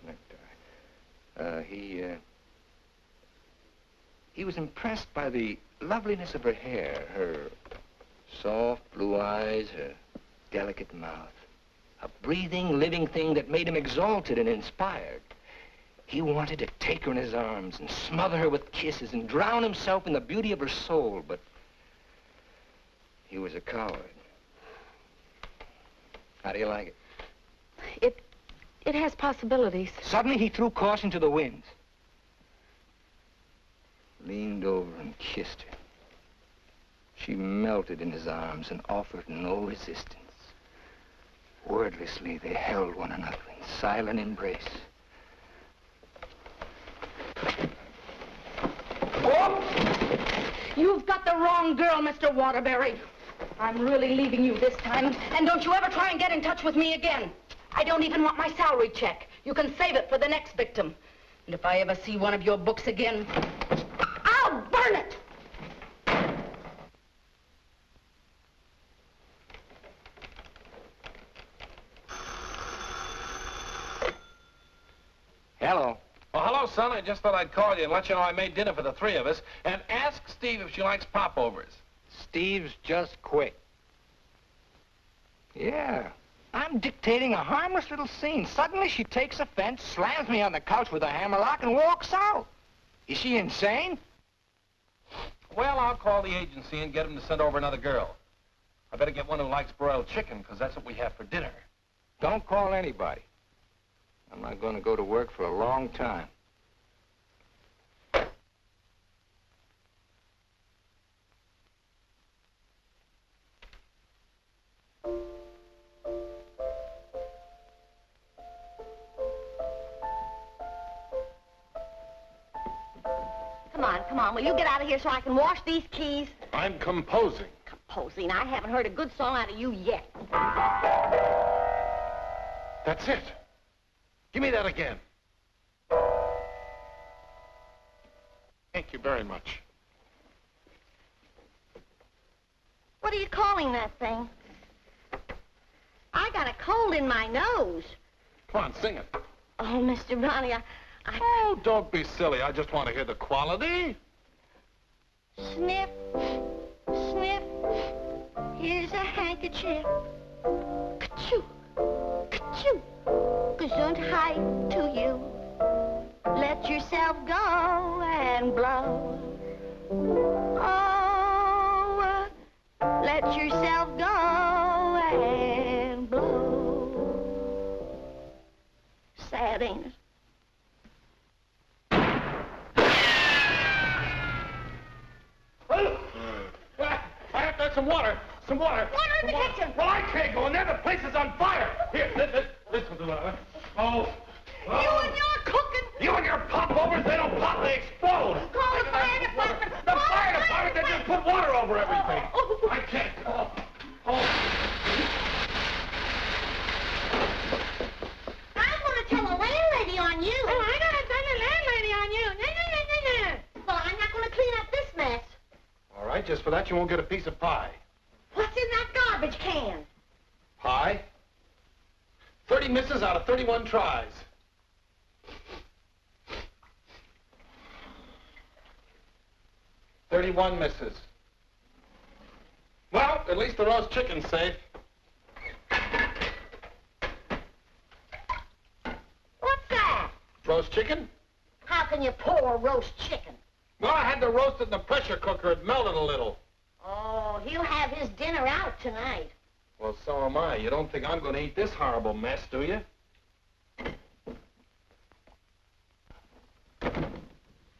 Speaker 2: necktie. He was impressed by the loveliness of her hair, her soft blue eyes, her delicate mouth. A breathing, living thing that made him exalted and inspired. He wanted to take her in his arms and smother her with kisses and drown himself in the beauty of her soul, but he was a coward. How do you like it?
Speaker 3: It has possibilities.
Speaker 2: Suddenly he threw caution to the winds. Leaned over and kissed her. She melted in his arms and offered no resistance. Wordlessly, they held one another in silent embrace.
Speaker 3: Oh! You've got the wrong girl, Mr. Waterbury. I'm really leaving you this time, and don't you ever try and get in touch with me again. I don't even want my salary check. You can save it for the next victim. And if I ever see one of your books again, I'll burn it!
Speaker 2: Hello.
Speaker 8: Well, hello, son. I just thought I'd call you and let you know I made dinner for the three of us. And ask Steve if she likes popovers.
Speaker 2: Steve's just quit. Yeah. I'm dictating a harmless little scene. Suddenly she takes offense, slams me on the couch with a hammerlock, and walks out. Is she insane?
Speaker 8: Well, I'll call the agency and get them to send over another girl. I better get one who likes broiled chicken, because that's what we have for dinner.
Speaker 2: Don't call anybody. I'm not going to go to work for a long time.
Speaker 9: Come on, will you get out of here so I can wash these keys?
Speaker 8: I'm composing.
Speaker 9: Composing? I haven't heard a good song out of you yet.
Speaker 8: That's it. Give me that again. Thank you very much.
Speaker 9: What are you calling that thing? I got a cold in my nose.
Speaker 8: Come on, sing it.
Speaker 9: Oh, Mr. Ronnie,
Speaker 8: Oh, don't be silly. I just want to hear the quality.
Speaker 9: Sniff, sniff, here's a handkerchief. Ka-choo, ka-choo, gesundheit to you. Let yourself go and blow. Oh, let yourself go and blow. Sad, ain't it?
Speaker 8: I have to have some water. Some water.
Speaker 9: Water in the kitchen.
Speaker 8: Well, I can't go in there. The place is on fire. Here, listen to that. Oh.
Speaker 9: You and your cooking.
Speaker 8: You and your popovers, they don't pop, they explode.
Speaker 9: Call the fire department.
Speaker 8: The fire department, they just put water over everything. I can't.
Speaker 9: I'm going to tell the landlady on you.
Speaker 10: Oh, I'm going to tell the landlady on you.
Speaker 9: Well, I'm not going to clean up this mess.
Speaker 8: All right, just for that, you won't get a piece of pie.
Speaker 9: What's in that garbage can?
Speaker 8: Pie? 30 misses out of 31 tries. $31 misses. Well, at least the roast chicken's safe.
Speaker 9: What's that?
Speaker 8: Roast chicken?
Speaker 9: How can you pour roast chicken?
Speaker 8: Well, I had to roast it in the pressure cooker. It melted a little.
Speaker 9: Oh, he'll have his dinner out tonight.
Speaker 8: Well, so am I. You don't think I'm going to eat this horrible mess, do you?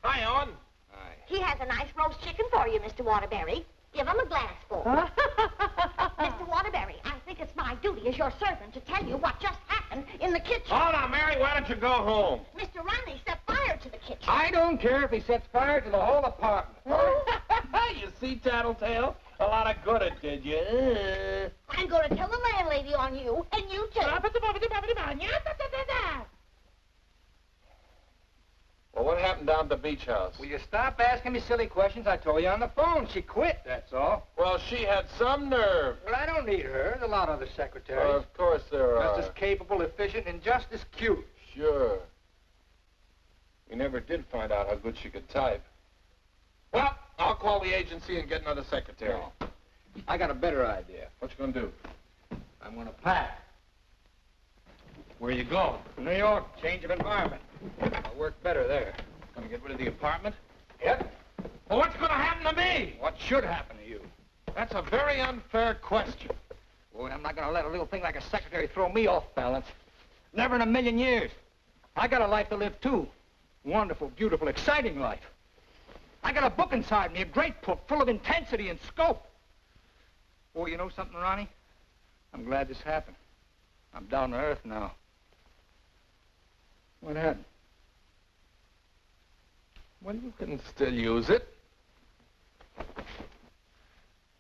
Speaker 8: Hi, Owen.
Speaker 11: Hi.
Speaker 9: He has a nice roast chicken for you, Mr. Waterbury. Give him a glassful. Mr. Waterbury, I think it's my duty as your servant to tell you what just happened in the kitchen.
Speaker 8: Oh, now, Mary, why don't you go home?
Speaker 9: Mr. Ronley set fire to the kitchen.
Speaker 2: I don't care if he sets fire to the whole apartment.
Speaker 1: You see, Tattletale? A lot of good it did you.
Speaker 9: I'm going to tell the landlady on you, and you too.
Speaker 8: Well, what happened down at the beach house?
Speaker 2: Will you stop asking me silly questions? I told you on the phone. She quit, that's all.
Speaker 8: Well, she had some nerve.
Speaker 2: Well, I don't need her. There's a lot of other secretaries.
Speaker 8: Well, of course there are.
Speaker 2: Just as capable, efficient, and just as cute.
Speaker 8: Sure. We never did find out how good she could type. Well, I'll call the agency and get another secretary.
Speaker 2: No. I got a better idea.
Speaker 8: What you gonna do?
Speaker 2: I'm gonna pack.
Speaker 8: Where you going?
Speaker 2: New York, change of environment. I'll work better there.
Speaker 8: Gonna get rid of the apartment?
Speaker 2: Yep.
Speaker 8: Well, what's gonna happen to me?
Speaker 2: What should happen to you?
Speaker 8: That's a very unfair question.
Speaker 2: Boy, I'm not gonna let a little thing like a secretary throw me off balance. Never in a million years. I got a life to live, too. Wonderful, beautiful, exciting life. I got a book inside me, a great book, full of intensity and scope. Oh, you know something, Ronnie? I'm glad this happened. I'm down to earth now. What happened?
Speaker 8: Well, you can still use it.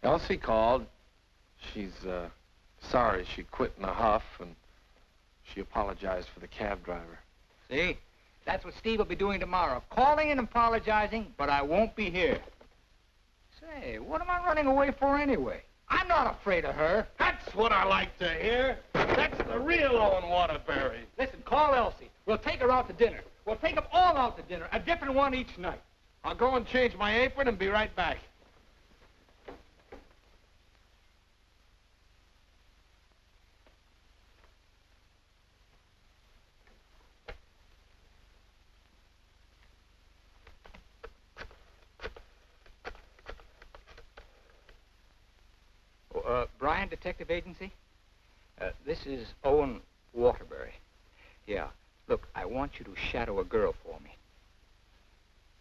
Speaker 8: Elsie called. She's, sorry she quit in a huff, and she apologized for the cab driver.
Speaker 2: See? That's what Steve will be doing tomorrow. Calling and apologizing, but I won't be here. Say, what am I running away for anyway? I'm not afraid of her.
Speaker 8: That's what I like to hear. That's the real Owen Waterbury.
Speaker 2: Listen, call Elsie. We'll take her out to dinner. We'll take them all out to dinner, a different one each night.
Speaker 8: I'll go and change my apron and be right back.
Speaker 2: Bryan Detective Agency? This is Owen Waterbury. Yeah. Look, I want you to shadow a girl for me.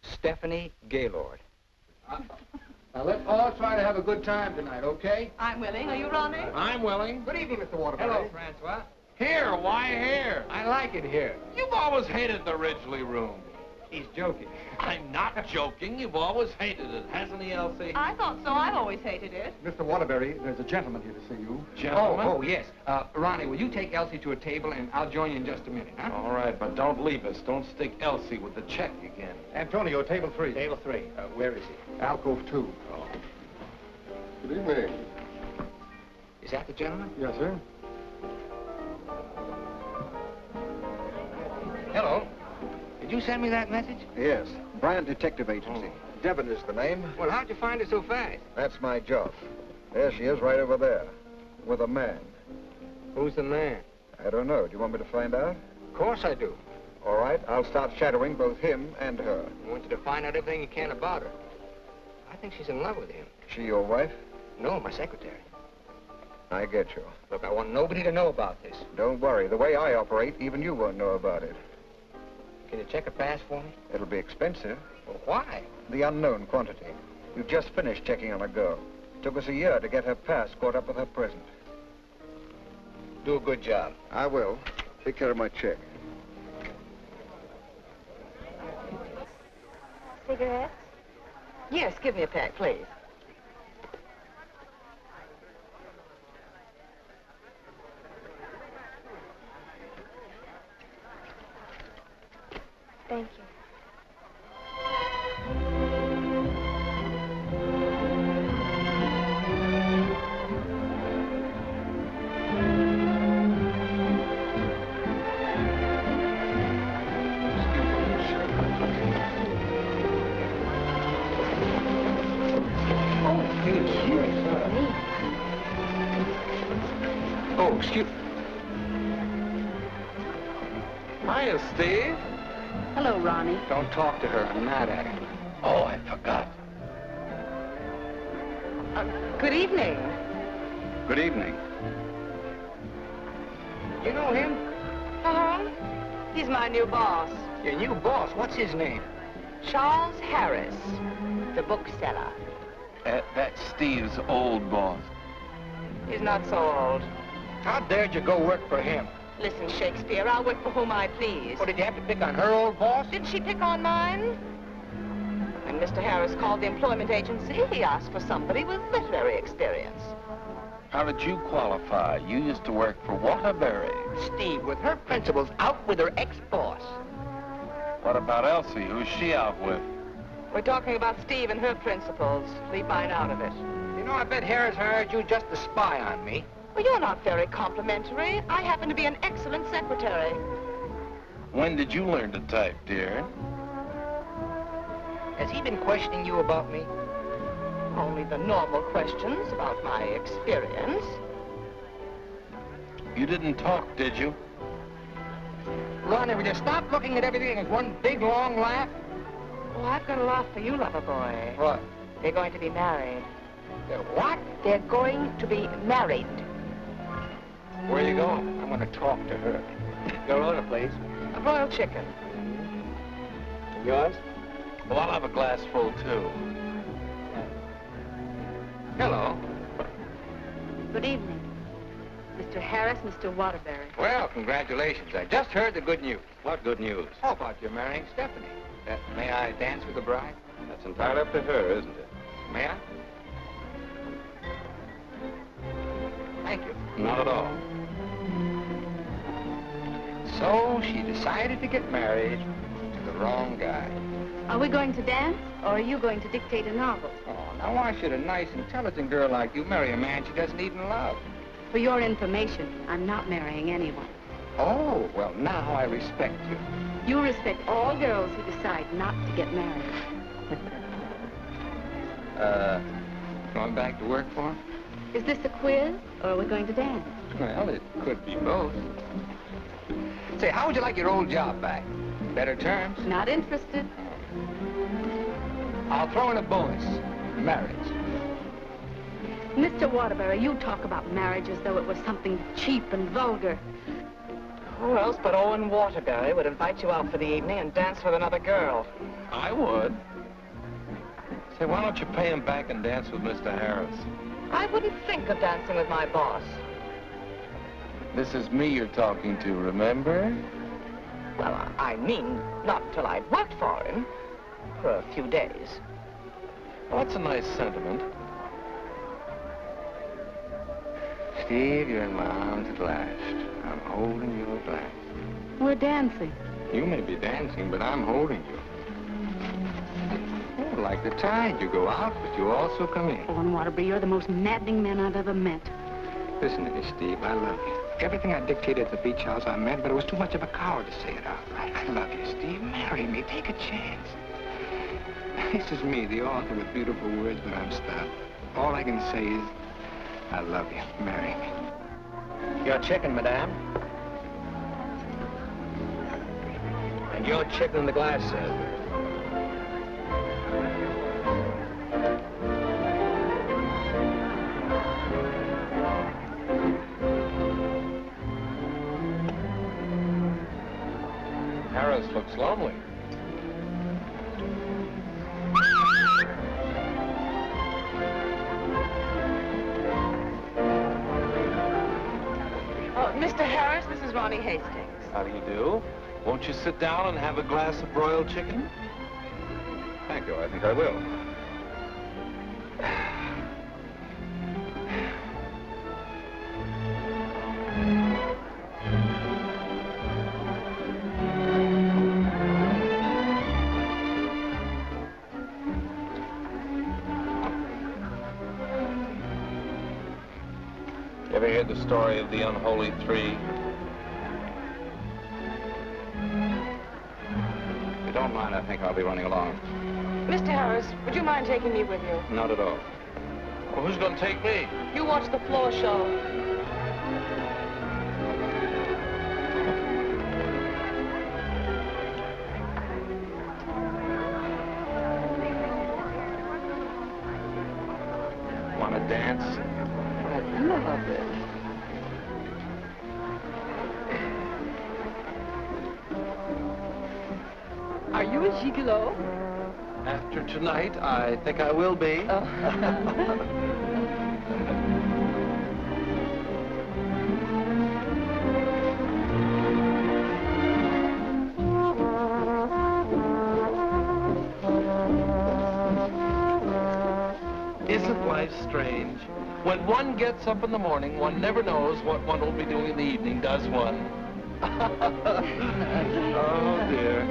Speaker 2: Stephanie Gaylord. Now, let all try to have a good time tonight, okay?
Speaker 10: I'm willing. Are you, Ronnie?
Speaker 8: I'm willing.
Speaker 2: Good evening, Mr. Waterbury. Hello, Francois.
Speaker 8: Here, why here?
Speaker 2: I like it here.
Speaker 8: You've always hated the Ridgely room.
Speaker 2: He's joking.
Speaker 8: I'm not joking. You've always hated it, hasn't he, Elsie?
Speaker 10: I thought so. I've always hated it.
Speaker 13: Mr. Waterbury, there's a gentleman here to see you.
Speaker 8: Gentlemen?
Speaker 2: Oh, yes. Ronnie, will you take Elsie to a table, and I'll join you in just a minute, huh?
Speaker 8: All right, but don't leave us. Don't stick Elsie with the check again.
Speaker 13: Antonio, table 3.
Speaker 2: Table 3. Where is he?
Speaker 13: Alcove 2.
Speaker 8: Oh.
Speaker 12: Good evening.
Speaker 2: Is that the gentleman?
Speaker 13: Yes, sir.
Speaker 2: Hello. Did you send me that message?
Speaker 13: Yes. Bryan Detective Agency.
Speaker 14: Devon is the name.
Speaker 2: Well, how'd you find her so fast?
Speaker 14: That's my job. There she is, right over there, with a man.
Speaker 2: Who's the man?
Speaker 14: I don't know. Do you want me to find out?
Speaker 2: Of course I do.
Speaker 14: All right, I'll start shadowing both him and her.
Speaker 2: I want you to find out everything you can about her. I think she's in love with him.
Speaker 14: She your wife?
Speaker 2: No, my secretary.
Speaker 14: I get you.
Speaker 2: Look, I want nobody to know about this.
Speaker 14: Don't worry. The way I operate, even you won't know about it.
Speaker 2: Can you check a pass for me?
Speaker 14: It'll be expensive.
Speaker 2: Well, why?
Speaker 14: The unknown quantity. You've just finished checking on a girl. Took us a year to get her pass caught up with her present.
Speaker 2: Do a good job.
Speaker 14: I will. Take care of my check.
Speaker 10: Cigarettes?
Speaker 15: Yes, give me a pack, please.
Speaker 10: Thank you.
Speaker 2: Oh, excuse...
Speaker 1: Hiya, Steve.
Speaker 3: Hello, Ronnie.
Speaker 2: Don't talk to her. I'm mad at her.
Speaker 1: Oh, I forgot.
Speaker 15: Good evening.
Speaker 11: Good evening.
Speaker 2: You know him?
Speaker 15: Uh-huh. He's my new boss,
Speaker 2: Your new boss. What's his name?
Speaker 15: Charles Harris, the bookseller.
Speaker 1: That's Steve's old boss.
Speaker 15: He's not so old.
Speaker 2: How dared you go work for him?
Speaker 15: Listen, Shakespeare, I'll work for whom I please.
Speaker 2: Well, did you have to pick on her old boss?
Speaker 15: Didn't she pick on mine? When Mr. Harris called the employment agency, he asked for somebody with literary experience.
Speaker 1: How did you qualify? You used to work for Waterbury.
Speaker 2: Steve, with her principals, out with her ex-boss.
Speaker 1: What about Elsie? Who's she out with?
Speaker 15: We're talking about Steve and her principals. Leave mine out of it.
Speaker 2: You know, I bet Harris hired you just to spy on me.
Speaker 15: Well, you're not very complimentary. I happen to be an excellent secretary.
Speaker 1: When did you learn to type, dear?
Speaker 2: Has he been questioning you about me?
Speaker 15: Only the normal questions about my experience.
Speaker 1: You didn't talk, did you?
Speaker 2: Ronnie, will you stop looking at everything as one big, long laugh?
Speaker 15: Oh, I've got a laugh for you, lover boy.
Speaker 2: What?
Speaker 15: They're going to be married.
Speaker 2: They're what?
Speaker 15: They're going to be married.
Speaker 2: Where are you going? I want to talk to her. Your order, please.
Speaker 15: A broiled chicken.
Speaker 2: Yours?
Speaker 1: Well, I'll have a glass full, too.
Speaker 2: Hello.
Speaker 3: Good evening. Mr. Harris, Mr. Waterbury.
Speaker 2: Well, congratulations. I just heard the good news.
Speaker 11: What good news?
Speaker 2: How about you marrying Stephanie? May I dance with the bride?
Speaker 11: That's entirely up to her, isn't it?
Speaker 2: May I? Thank you.
Speaker 11: Not at all.
Speaker 2: So she decided to get married to the wrong guy.
Speaker 3: Are we going to dance, or are you going to dictate a novel?
Speaker 2: Oh, now why should a nice, intelligent girl like you marry a man she doesn't even love?
Speaker 3: For your information, I'm not marrying anyone.
Speaker 2: Oh, well, now I respect you.
Speaker 3: You respect all girls who decide not to get married.
Speaker 2: Going back to work for him?
Speaker 3: Is this a quiz, or are we going to dance?
Speaker 2: Well, it could be both. Say, how would you like your old job back? Better terms?
Speaker 3: Not interested.
Speaker 2: I'll throw in a bonus. Marriage.
Speaker 3: Mr. Waterbury, you talk about marriage as though it was something cheap and vulgar.
Speaker 15: Who else but Owen Waterbury would invite you out for the evening and dance with another girl?
Speaker 1: I would. Say, why don't you pay him back and dance with Mr. Harris?
Speaker 15: I wouldn't think of dancing with my boss.
Speaker 1: This is me you're talking to, remember?
Speaker 15: Well, I mean, not until I'd worked for him. For a few days.
Speaker 1: Well, that's a nice sentiment.
Speaker 2: Steve, you're in my arms at last. I'm holding you at last.
Speaker 3: We're dancing.
Speaker 2: You may be dancing, but I'm holding you. Oh, like the tide, you go out, but you also come in.
Speaker 3: Owen Waterbury, you're the most maddening man I've ever met.
Speaker 2: Listen to me, Steve, I love you. Everything I dictated at the beach house I meant, but it was too much of a coward to say it out. I love you, Steve. Marry me. Take a chance.
Speaker 14: This is me, the author with beautiful words, but I'm stuck. All I can say is, I love you. Marry me.
Speaker 6: Your chicken, madame. And your chicken in the glass, sir.
Speaker 8: Harris looks lonely.
Speaker 15: Mr. Harris, this is Ronnie Hastings.
Speaker 8: How do you do? Won't you sit down and have a glass of broiled chicken?
Speaker 11: Thank you. I think I will.
Speaker 8: Ever hear the story of the unholy three?
Speaker 11: If you don't mind, I think I'll be running along.
Speaker 15: Mr. Harris, would you mind taking me with you?
Speaker 11: Not at all.
Speaker 8: Well, who's going to take me?
Speaker 15: You watch the floor show.
Speaker 8: Want to dance?
Speaker 15: I love it. Are you a gigolo?
Speaker 8: After tonight, I think I will be. Isn't life strange? When one gets up in the morning, one never knows what one will be doing in the evening, does one? Oh, dear.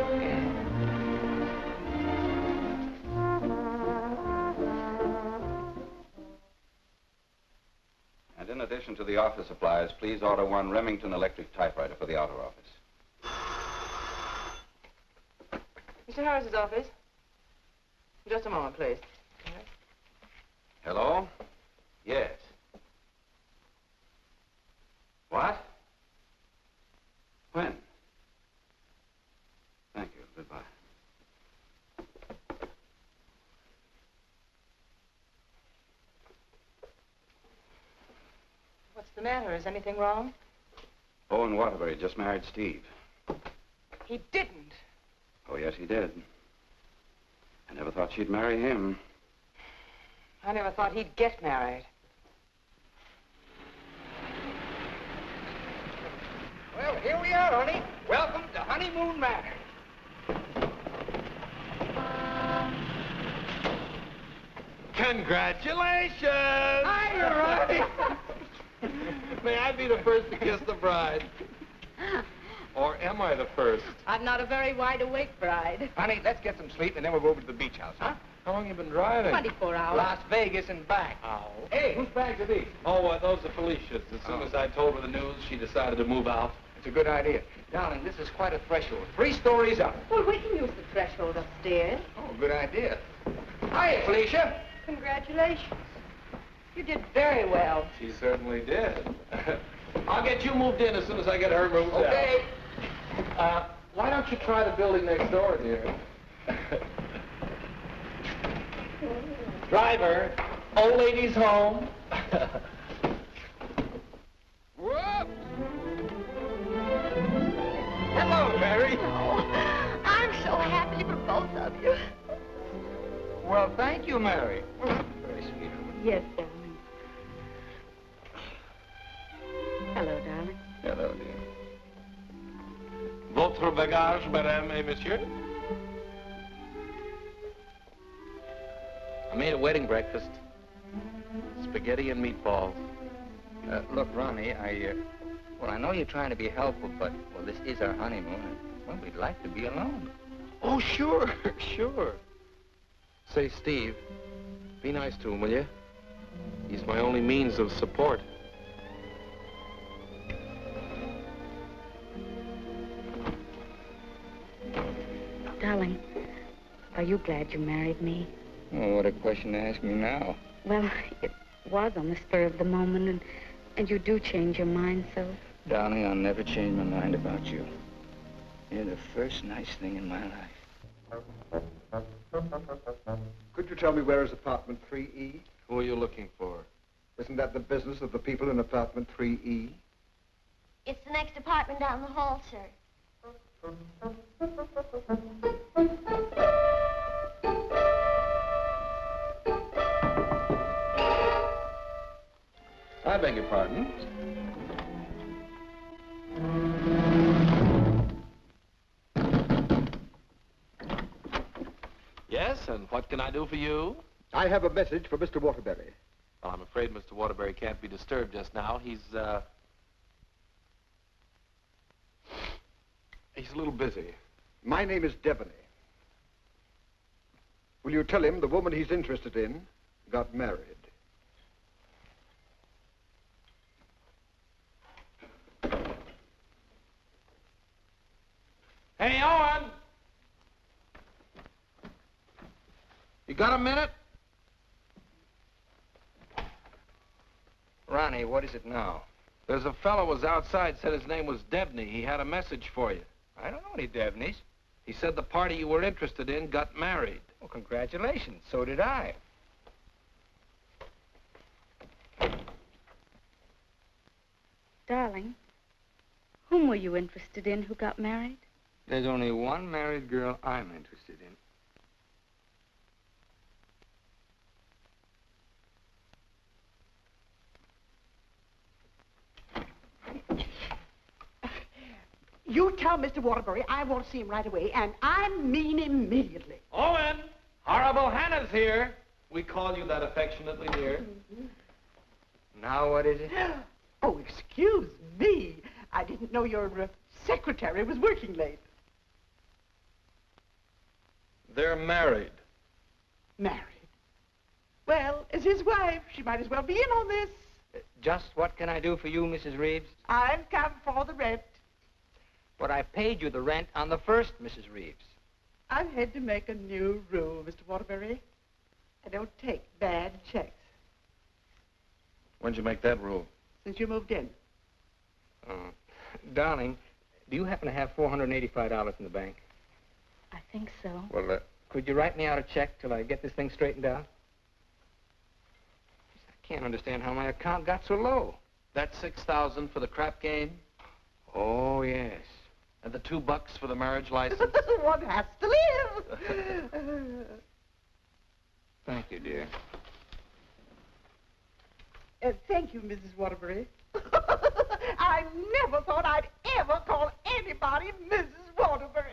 Speaker 11: And in addition to the office supplies, please order one Remington electric typewriter for the outer office.
Speaker 15: Mr. Harris's office. Just a moment, please.
Speaker 11: Hello? Yes. What? When? Thank you. Goodbye.
Speaker 15: What's the matter? Is anything wrong?
Speaker 11: Owen Waterbury just married Steve.
Speaker 15: He didn't.
Speaker 11: Oh, yes, he did. I never thought she'd marry him.
Speaker 15: I never thought he'd get married.
Speaker 6: Well, here we are, honey. Welcome to Honeymoon Manor.
Speaker 8: Congratulations!
Speaker 6: Hi, Ronnie.
Speaker 8: May I be the first to kiss the bride? Or am I the first?
Speaker 3: I'm not a very wide-awake bride.
Speaker 6: Honey, let's get some sleep, and then we'll go over to the beach house, huh?
Speaker 8: How long you been driving?
Speaker 3: 24 hours.
Speaker 6: Las Vegas and back.
Speaker 8: Oh.
Speaker 6: Hey, whose bags are these?
Speaker 8: Oh, those are Felicia's. As soon as I told her the news, she decided to move out.
Speaker 6: It's a good idea. Darling, this is quite a threshold. 3 stories up.
Speaker 3: Well, we can use the threshold upstairs.
Speaker 6: Oh, good idea. Hiya, Felicia.
Speaker 3: Congratulations. You did very well.
Speaker 8: She certainly did. I'll get you moved in as soon as I get her moved out.
Speaker 6: Okay.
Speaker 8: Why don't you try the building next door, dear? Driver, old lady's home.
Speaker 6: Whoop. Hello, Mary.
Speaker 9: Oh, I'm so happy for both of you.
Speaker 6: Well, thank you, Mary. Very sweet of you.
Speaker 3: Yes, darling. Hello, darling.
Speaker 11: Hello, dear.
Speaker 8: Votre bagage, madame et monsieur? I made a wedding breakfast. Spaghetti and meatballs.
Speaker 2: Look, Ronnie, I know you're trying to be helpful, but, well, this is our honeymoon, and, well, we'd like to be alone.
Speaker 8: Oh, sure, sure. Say, Steve, be nice to him, will you? He's my only means of support.
Speaker 3: Darling, Are you glad you married me?
Speaker 2: Oh, what a question to ask me now.
Speaker 3: Well, it was on the spur of the moment, and you do change your mind so.
Speaker 2: Darling, I'll never change my mind about you. You're the first nice thing in my life.
Speaker 13: Could you tell me where is apartment 3E?
Speaker 8: Who are you looking for?
Speaker 13: Isn't that the business of the people in apartment 3E?
Speaker 9: It's the next apartment down the hall, sir.
Speaker 11: I beg your pardon.
Speaker 1: Yes, and what can I do for you?
Speaker 13: I have a message for Mr. Waterbury.
Speaker 1: Well, I'm afraid Mr. Waterbury can't be disturbed just now. He's a little busy.
Speaker 13: My name is Devaney. Will you tell him the woman he's interested in got married?
Speaker 1: Hey, Owen! You got a minute?
Speaker 2: Ronnie, what is it now?
Speaker 1: There's a fellow was outside, said his name was Debney. He had a message for you.
Speaker 2: I don't know any Devneys.
Speaker 1: He said the party you were interested in got married.
Speaker 2: Well, congratulations. So did I.
Speaker 3: Darling, whom were you interested in who got married?
Speaker 2: There's only one married girl I'm interested in.
Speaker 7: You tell Mr. Waterbury I want to see him right away, and I mean immediately.
Speaker 1: Owen! Horrible Hannah's here. We call you that affectionately, dear.
Speaker 2: Now what is it?
Speaker 7: Oh, excuse me. I didn't know your secretary was working late.
Speaker 1: They're married.
Speaker 7: Married? Well, as his wife, she might as well be in on this.
Speaker 2: Just what can I do for you, Mrs. Reeves?
Speaker 7: I've come for the rent.
Speaker 2: But I paid you the rent on the first, Mrs. Reeves.
Speaker 7: I've had to make a new rule, Mr. Waterbury. I don't take bad checks.
Speaker 1: When'd you make that rule?
Speaker 7: Since you moved in.
Speaker 2: Darling, do you happen to have $485 in the bank?
Speaker 3: I think so.
Speaker 2: Well, could you write me out a check till I get this thing straightened out? I can't understand how my account got so low.
Speaker 1: That's $6,000 for the crap game?
Speaker 2: Oh, yes.
Speaker 1: And the $2 for the marriage license?
Speaker 7: One has to live.
Speaker 2: Thank you, dear.
Speaker 7: Thank you, Mrs. Waterbury. I never thought I'd ever call anybody Mrs. Waterbury.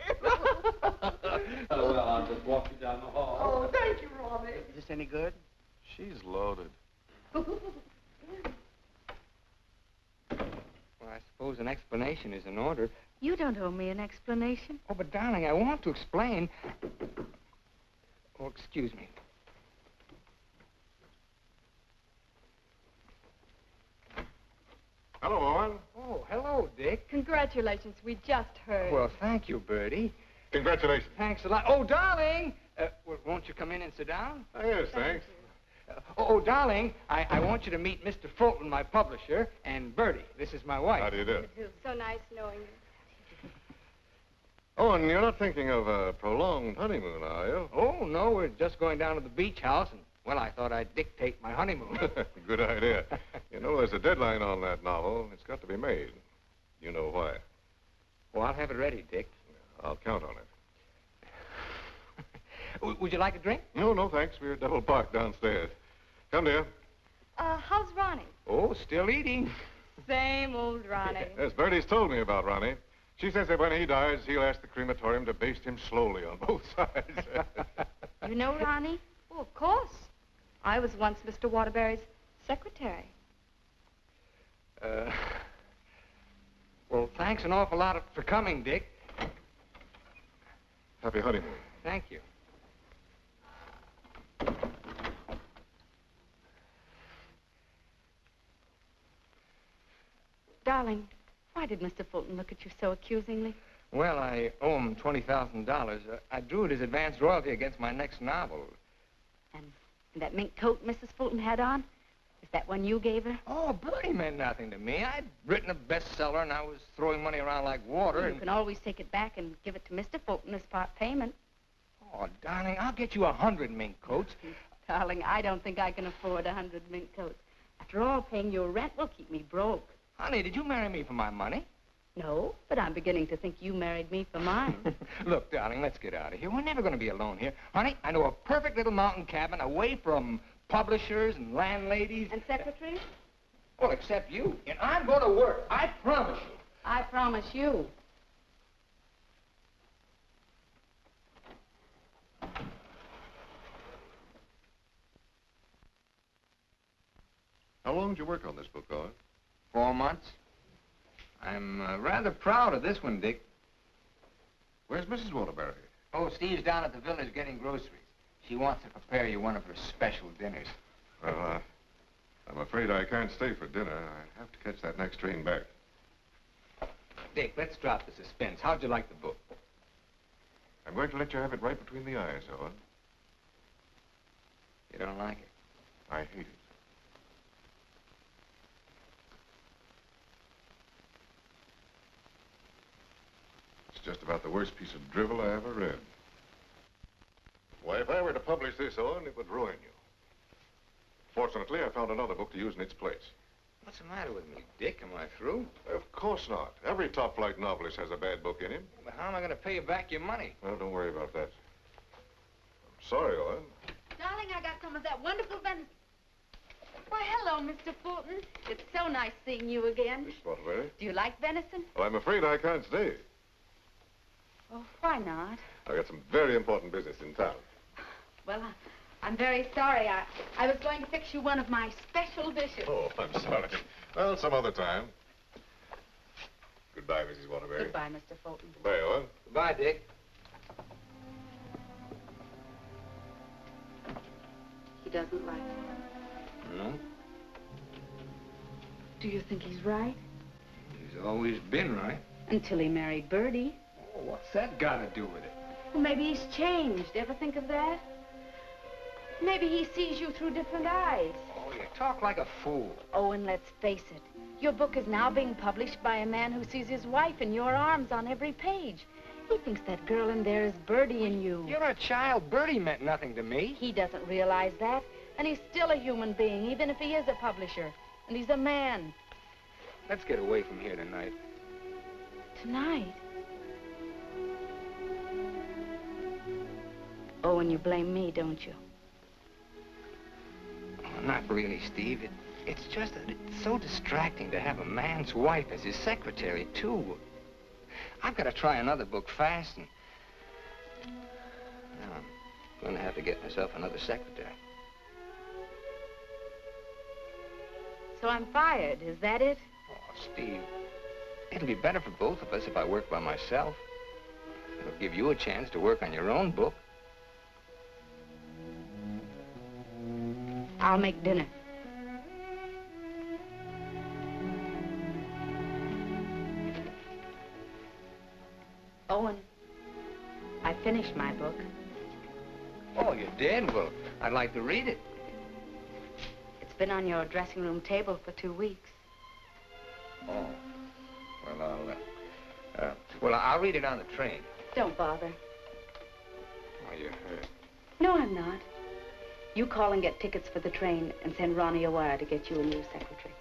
Speaker 1: Well, I'll just walk you down the hall.
Speaker 7: Oh, thank you, Ronnie.
Speaker 5: Is this any good?
Speaker 1: She's loaded.
Speaker 2: Well, I suppose an explanation is in order.
Speaker 3: You don't owe me an explanation.
Speaker 2: Oh, but darling, I want to explain. Oh, excuse me.
Speaker 8: Hello, Owen.
Speaker 2: Oh, hello, Dick.
Speaker 10: Congratulations. We just heard.
Speaker 2: Well, thank you, Bertie.
Speaker 8: Congratulations.
Speaker 2: Thanks a lot. Oh, darling! Well, won't you come in and sit down?
Speaker 8: Oh, yes, thanks.
Speaker 2: Darling, I want you to meet Mr. Fulton, my publisher, and Bertie. This is my wife.
Speaker 8: How do you do?
Speaker 10: So nice knowing you.
Speaker 8: Owen, you're not thinking of a prolonged honeymoon, are you?
Speaker 2: Oh, no, we're just going down to the beach house, and, well, I thought I'd dictate my honeymoon.
Speaker 8: Good idea. You know, there's a deadline on that novel. It's got to be made. You know why.
Speaker 2: Well, I'll have it ready, Dick.
Speaker 8: I'll count on it.
Speaker 2: Would you like a drink?
Speaker 8: No, no, thanks. We're double parked downstairs. Come, dear.
Speaker 10: How's Ronnie?
Speaker 2: Oh, still eating.
Speaker 10: Same old Ronnie.
Speaker 8: Yes, Bertie's told me about Ronnie. She says that when he dies, he'll ask the crematorium to baste him slowly on both sides.
Speaker 3: You know Ronnie?
Speaker 10: Oh, of course. I was once Mr. Waterbury's secretary.
Speaker 2: Well, thanks an awful lot for coming, Dick.
Speaker 8: Happy honeymoon.
Speaker 2: Thank you.
Speaker 3: Darling, why did Mr. Fulton look at you so accusingly?
Speaker 2: Well, I owe him $20,000. I drew it as advance royalty against my next novel.
Speaker 3: And that mink coat Mrs. Fulton had on? Is that one you gave her?
Speaker 2: Oh, Bertie meant nothing to me. I'd written a bestseller, and I was throwing money around like water.
Speaker 3: You can always take it back and give it to Mr. Fulton as part payment.
Speaker 2: Oh, darling, I'll get you 100 mink coats.
Speaker 3: Darling, I don't think I can afford 100 mink coats. After all, paying your rent will keep me broke.
Speaker 2: Honey, did you marry me for my money?
Speaker 3: No, but I'm beginning to think you married me for mine.
Speaker 2: Look, darling, let's get out of here. We're never going to be alone here. Honey, I know a perfect little mountain cabin away from publishers and landladies.
Speaker 3: And secretaries?
Speaker 2: Well, except you. And I'm going to work. I promise you.
Speaker 3: I promise you.
Speaker 12: How long did you work on this book, Owen?
Speaker 2: 4 months. I'm rather proud of this one, Dick.
Speaker 12: Where's Mrs. Waterbury?
Speaker 2: Oh, Steve's down at the village getting groceries. She wants to prepare you one of her special dinners.
Speaker 12: Well, I'm afraid I can't stay for dinner. I have to catch that next train back.
Speaker 2: Dick, let's drop the suspense. How'd you like the book?
Speaker 12: I'm going to let you have it right between the eyes, Owen.
Speaker 2: You don't like it?
Speaker 12: I hate it. It's just about the worst piece of drivel I ever read. Why, if I were to publish this, Owen, it would ruin you. Fortunately, I found another book to use in its place.
Speaker 2: What's the matter with me, Dick? Am I through?
Speaker 12: Of course not. Every top-flight novelist has a bad book in him.
Speaker 2: But how am I going to pay you back your money?
Speaker 12: Well, don't worry about that. I'm sorry, Owen.
Speaker 3: Darling, I got some of that wonderful venison. Why, hello, Mr. Fulton. It's so nice seeing you again.
Speaker 12: Miss Waterbury.
Speaker 3: Do you like venison?
Speaker 12: Well, I'm afraid I can't stay.
Speaker 3: Oh, why not?
Speaker 12: I've got some very important business in town.
Speaker 3: Well, I'm very sorry. I was going to fix you one of my special dishes.
Speaker 12: Oh, I'm sorry. Well, some other time. Goodbye, Mrs. Waterbury.
Speaker 3: Goodbye, Mr. Fulton.
Speaker 12: Goodbye, Owen.
Speaker 2: Goodbye, Dick.
Speaker 3: He doesn't like it.
Speaker 2: No?
Speaker 3: Do you think he's right?
Speaker 2: He's always been right.
Speaker 3: Until he married Bertie.
Speaker 2: Oh, what's that got to do with it?
Speaker 3: Well, maybe he's changed. Ever think of that? Maybe he sees you through different eyes.
Speaker 2: Oh, you talk like a fool.
Speaker 3: Oh, and let's face it. Your book is now being published by a man who sees his wife in your arms on every page. He thinks that girl in there is Bertie in you.
Speaker 2: You're a child. Bertie meant nothing to me.
Speaker 3: He doesn't realize that. And he's still a human being, even if he is a publisher. And he's a man.
Speaker 2: Let's get away from here tonight.
Speaker 3: Tonight? Oh, and you blame me, don't you?
Speaker 2: Oh, not really, Steve. It's just that it's so distracting to have a man's wife as his secretary, too. I've got to try another book fast, and now I'm going to have to get myself another secretary.
Speaker 3: So I'm fired, is that it?
Speaker 2: Oh, Steve, it'll be better for both of us if I work by myself. It'll give you a chance to work on your own book.
Speaker 3: I'll make dinner. Owen, I finished my book.
Speaker 2: Oh, you did? Well, I'd like to read it.
Speaker 3: It's been on your dressing room table for 2 weeks.
Speaker 2: Oh, well, I'll read it on the train.
Speaker 3: Don't bother.
Speaker 2: Oh, you're hurt.
Speaker 3: No, I'm not. You call and get tickets for the train and send Ronnie a wire to get you a new secretary.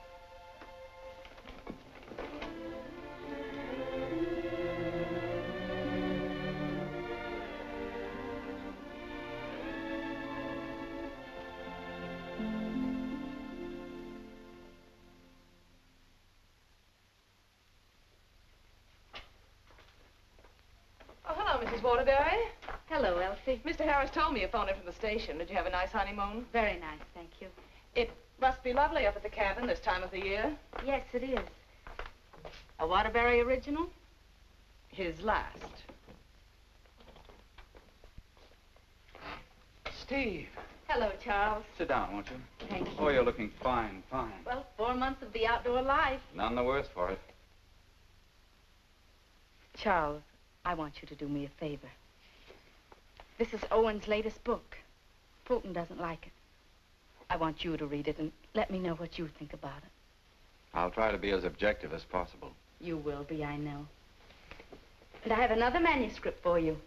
Speaker 15: Oh, hello, Mrs. Waterbury.
Speaker 3: Hello, Elsie.
Speaker 15: Mr. Harris told me you phoned in from the station. Did you have a nice honeymoon?
Speaker 3: Very nice, thank you.
Speaker 15: It must be lovely up at the cabin this time of the year.
Speaker 3: Yes, it is. A Waterbury original?
Speaker 15: His last.
Speaker 16: Steve.
Speaker 3: Hello, Charles.
Speaker 16: Sit down, won't you?
Speaker 3: Thank you.
Speaker 16: Oh, you're looking fine, fine.
Speaker 3: Well, 4 months of the outdoor life.
Speaker 16: None the worse for it.
Speaker 3: Charles, I want you to do me a favor. This is Owen's latest book. Fulton doesn't like it. I want you to read it and let me know what you think about it.
Speaker 11: I'll try to be as objective as possible.
Speaker 3: You will be, I know. And I have another manuscript for you.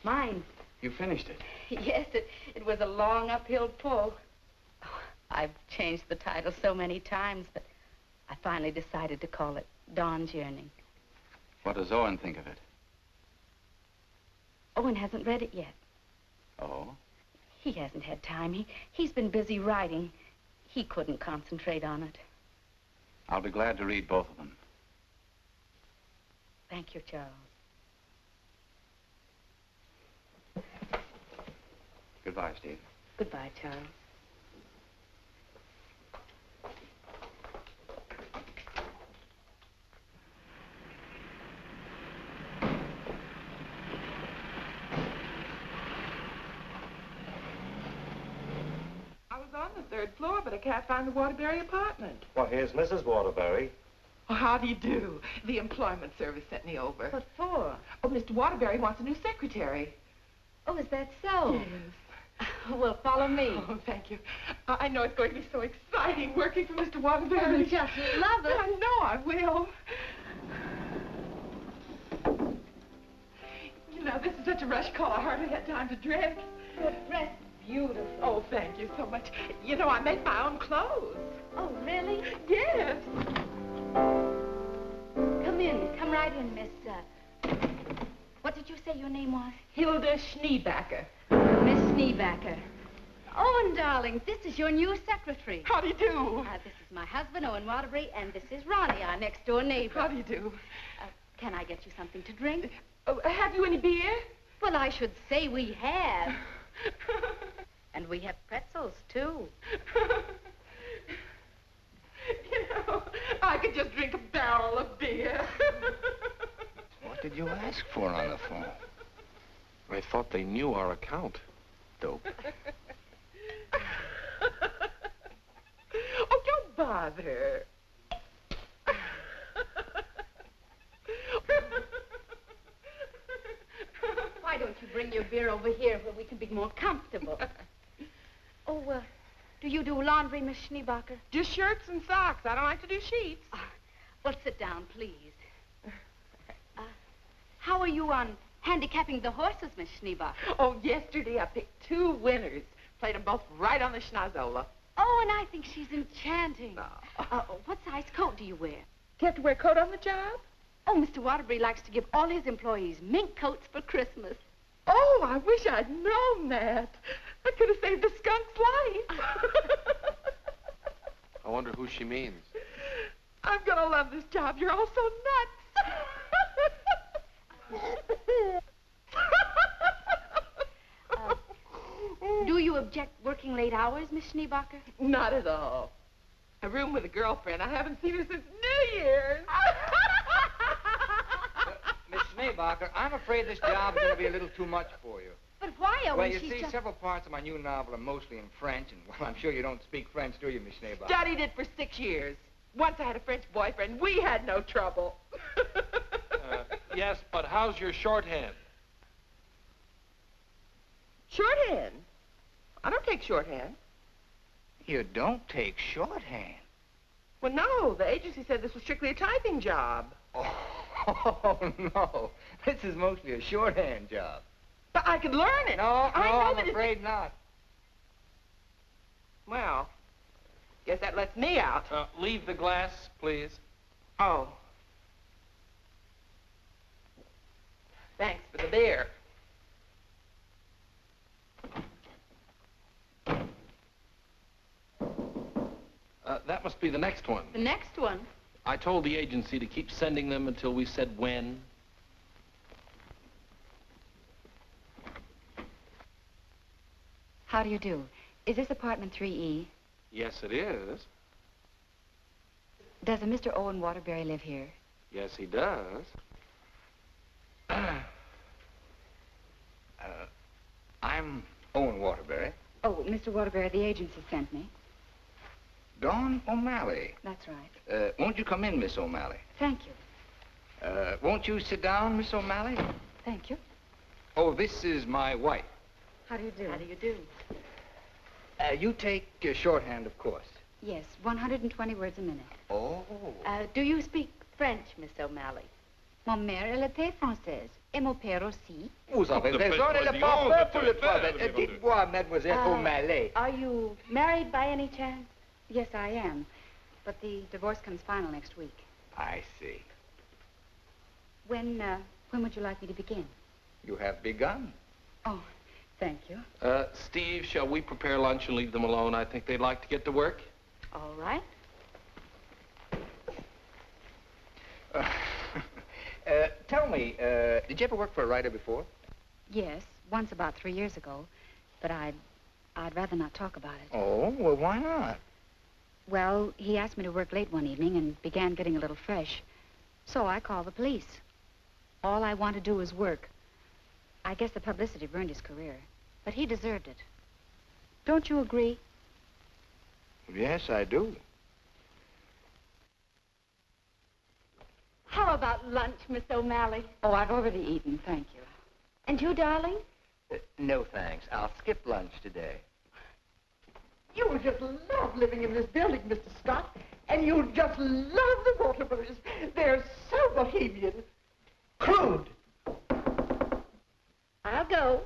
Speaker 3: Mine.
Speaker 11: You finished it?
Speaker 3: Yes, it was a long uphill pull. Oh, I've changed the title so many times, but I finally decided to call it Dawn's Yearning.
Speaker 11: What does Owen think of it?
Speaker 3: Owen hasn't read it yet.
Speaker 11: Oh?
Speaker 3: He hasn't had time. He's been busy writing. He couldn't concentrate on it.
Speaker 11: I'll be glad to read both of them.
Speaker 3: Thank you, Charles.
Speaker 11: Goodbye, Steve.
Speaker 3: Goodbye, Charles.
Speaker 15: I was on the 3rd floor, but I can't find the Waterbury apartment.
Speaker 17: Well, here's Mrs. Waterbury.
Speaker 15: Oh, how do you do? The employment service sent me over.
Speaker 3: What for?
Speaker 15: Oh, Mr. Waterbury wants a new secretary.
Speaker 3: Oh, is that so?
Speaker 15: Yes.
Speaker 3: Well, follow me.
Speaker 15: Oh, thank you. I know it's going to be so exciting working for Mr. Waterbury.
Speaker 3: Oh, just love it.
Speaker 15: I know I will. You know, this is such a rush call, I hardly had time to dress.
Speaker 3: You're dressed beautiful.
Speaker 15: Oh, thank you so much. You know, I make my own clothes.
Speaker 3: Oh, really?
Speaker 15: Yes.
Speaker 3: Come in. Come right in, Miss, what did you say your name was?
Speaker 15: Hilda Schneebacker.
Speaker 3: Miss Schneebacker. Owen, darling, this is your new secretary.
Speaker 15: How do you do?
Speaker 3: This is my husband, Owen Waterbury, and this is Ronnie, our next-door neighbor.
Speaker 15: How do you do?
Speaker 3: Can I get you something to drink?
Speaker 15: Have you any beer?
Speaker 3: Well, I should say we have. And we have pretzels, too.
Speaker 15: You know, I could just drink a barrel of beer.
Speaker 2: What did you ask for on the phone?
Speaker 8: I thought they knew our account. Dope.
Speaker 15: Oh, don't bother.
Speaker 3: Why don't you bring your beer over here where we can be more comfortable? Oh, do you do laundry, Miss Schneebacher?
Speaker 15: Just shirts and socks. I don't like to do sheets.
Speaker 3: Well, sit down, please. How are you on handicapping the horses, Miss Schneebacher?
Speaker 15: Oh, yesterday I picked 2 winners. Played them both right on the schnozola.
Speaker 3: Oh, and I think she's enchanting. What size coat do you wear?
Speaker 15: Do you have to wear a coat on the job?
Speaker 3: Oh, Mr. Waterbury likes to give all his employees mink coats for Christmas.
Speaker 15: Oh, I wish I'd known that. I could have saved a skunk's life.
Speaker 8: I wonder who she means.
Speaker 15: I'm gonna love this job. You're all so nuts.
Speaker 3: Do you object working late hours, Miss Schneebacher?
Speaker 15: Not at all. A room with a girlfriend. I haven't seen her since New Year's.
Speaker 2: Miss Schneebacher, I'm afraid this job is going to be a little too much for you.
Speaker 3: But why, Owen?
Speaker 2: Well, you see, several parts of my new novel are mostly in French, and, well, I'm sure you don't speak French, do you, Miss Schneebacher?
Speaker 15: Studied it for 6 years. Once I had a French boyfriend. We had no trouble.
Speaker 8: Yes, but how's your shorthand?
Speaker 15: Shorthand? I don't take shorthand.
Speaker 2: You don't take shorthand?
Speaker 15: Well, no. The agency said this was strictly a typing job.
Speaker 2: Oh, no. This is mostly a shorthand job.
Speaker 15: But I could learn it.
Speaker 2: No, I'm
Speaker 15: that
Speaker 2: afraid not.
Speaker 15: Well, guess that lets me out.
Speaker 8: Leave the glass, please.
Speaker 15: Oh. Thanks for the beer.
Speaker 8: That must be the next one.
Speaker 3: The next one?
Speaker 8: I told the agency to keep sending them until we said when.
Speaker 18: How do you do? Is this apartment 3E?
Speaker 8: Yes, it is.
Speaker 18: Does a Mr. Owen Waterbury live here?
Speaker 8: Yes, he does.
Speaker 2: I'm Owen Waterbury.
Speaker 18: Oh, Mr. Waterbury, the agency sent me.
Speaker 2: Dawn O'Malley.
Speaker 18: That's right.
Speaker 2: Won't you come in, Miss O'Malley?
Speaker 18: Thank you.
Speaker 2: Won't you sit down, Miss O'Malley?
Speaker 3: Thank you.
Speaker 2: Oh, this is my wife.
Speaker 3: How do you do?
Speaker 18: How do you do?
Speaker 2: You take shorthand, of course.
Speaker 3: Yes, 120 words a minute.
Speaker 2: Oh.
Speaker 3: Do you speak French, Miss O'Malley? Mon mère, elle était française. Et mon père aussi.
Speaker 2: Vous avez raison, elle est pas pour le travail. Dites-moi, Mademoiselle O'Malley.
Speaker 3: Are you married by any chance? Yes, I am. But the divorce comes final next week.
Speaker 2: I see.
Speaker 3: When would you like me to begin?
Speaker 2: You have begun.
Speaker 3: Oh, thank you.
Speaker 1: Steve, shall we prepare lunch and leave them alone? I think they'd like to get to work.
Speaker 3: All right.
Speaker 2: Tell me, did you ever work for a writer before?
Speaker 3: Yes, once about 3 years ago. But I'd rather not talk about it.
Speaker 2: Oh, well, why not?
Speaker 3: Well, he asked me to work late one evening and began getting a little fresh. So I called the police. All I want to do is work. I guess the publicity burned his career. But he deserved it. Don't you agree?
Speaker 2: Yes, I do.
Speaker 3: How about lunch, Miss O'Malley?
Speaker 18: Oh, I've already eaten, thank you.
Speaker 3: And you, darling?
Speaker 2: No, thanks. I'll skip lunch today.
Speaker 7: You will just love living in this building, Mr. Scott. And you'll just love the Waterburys. They're so bohemian. Crude. I'll go.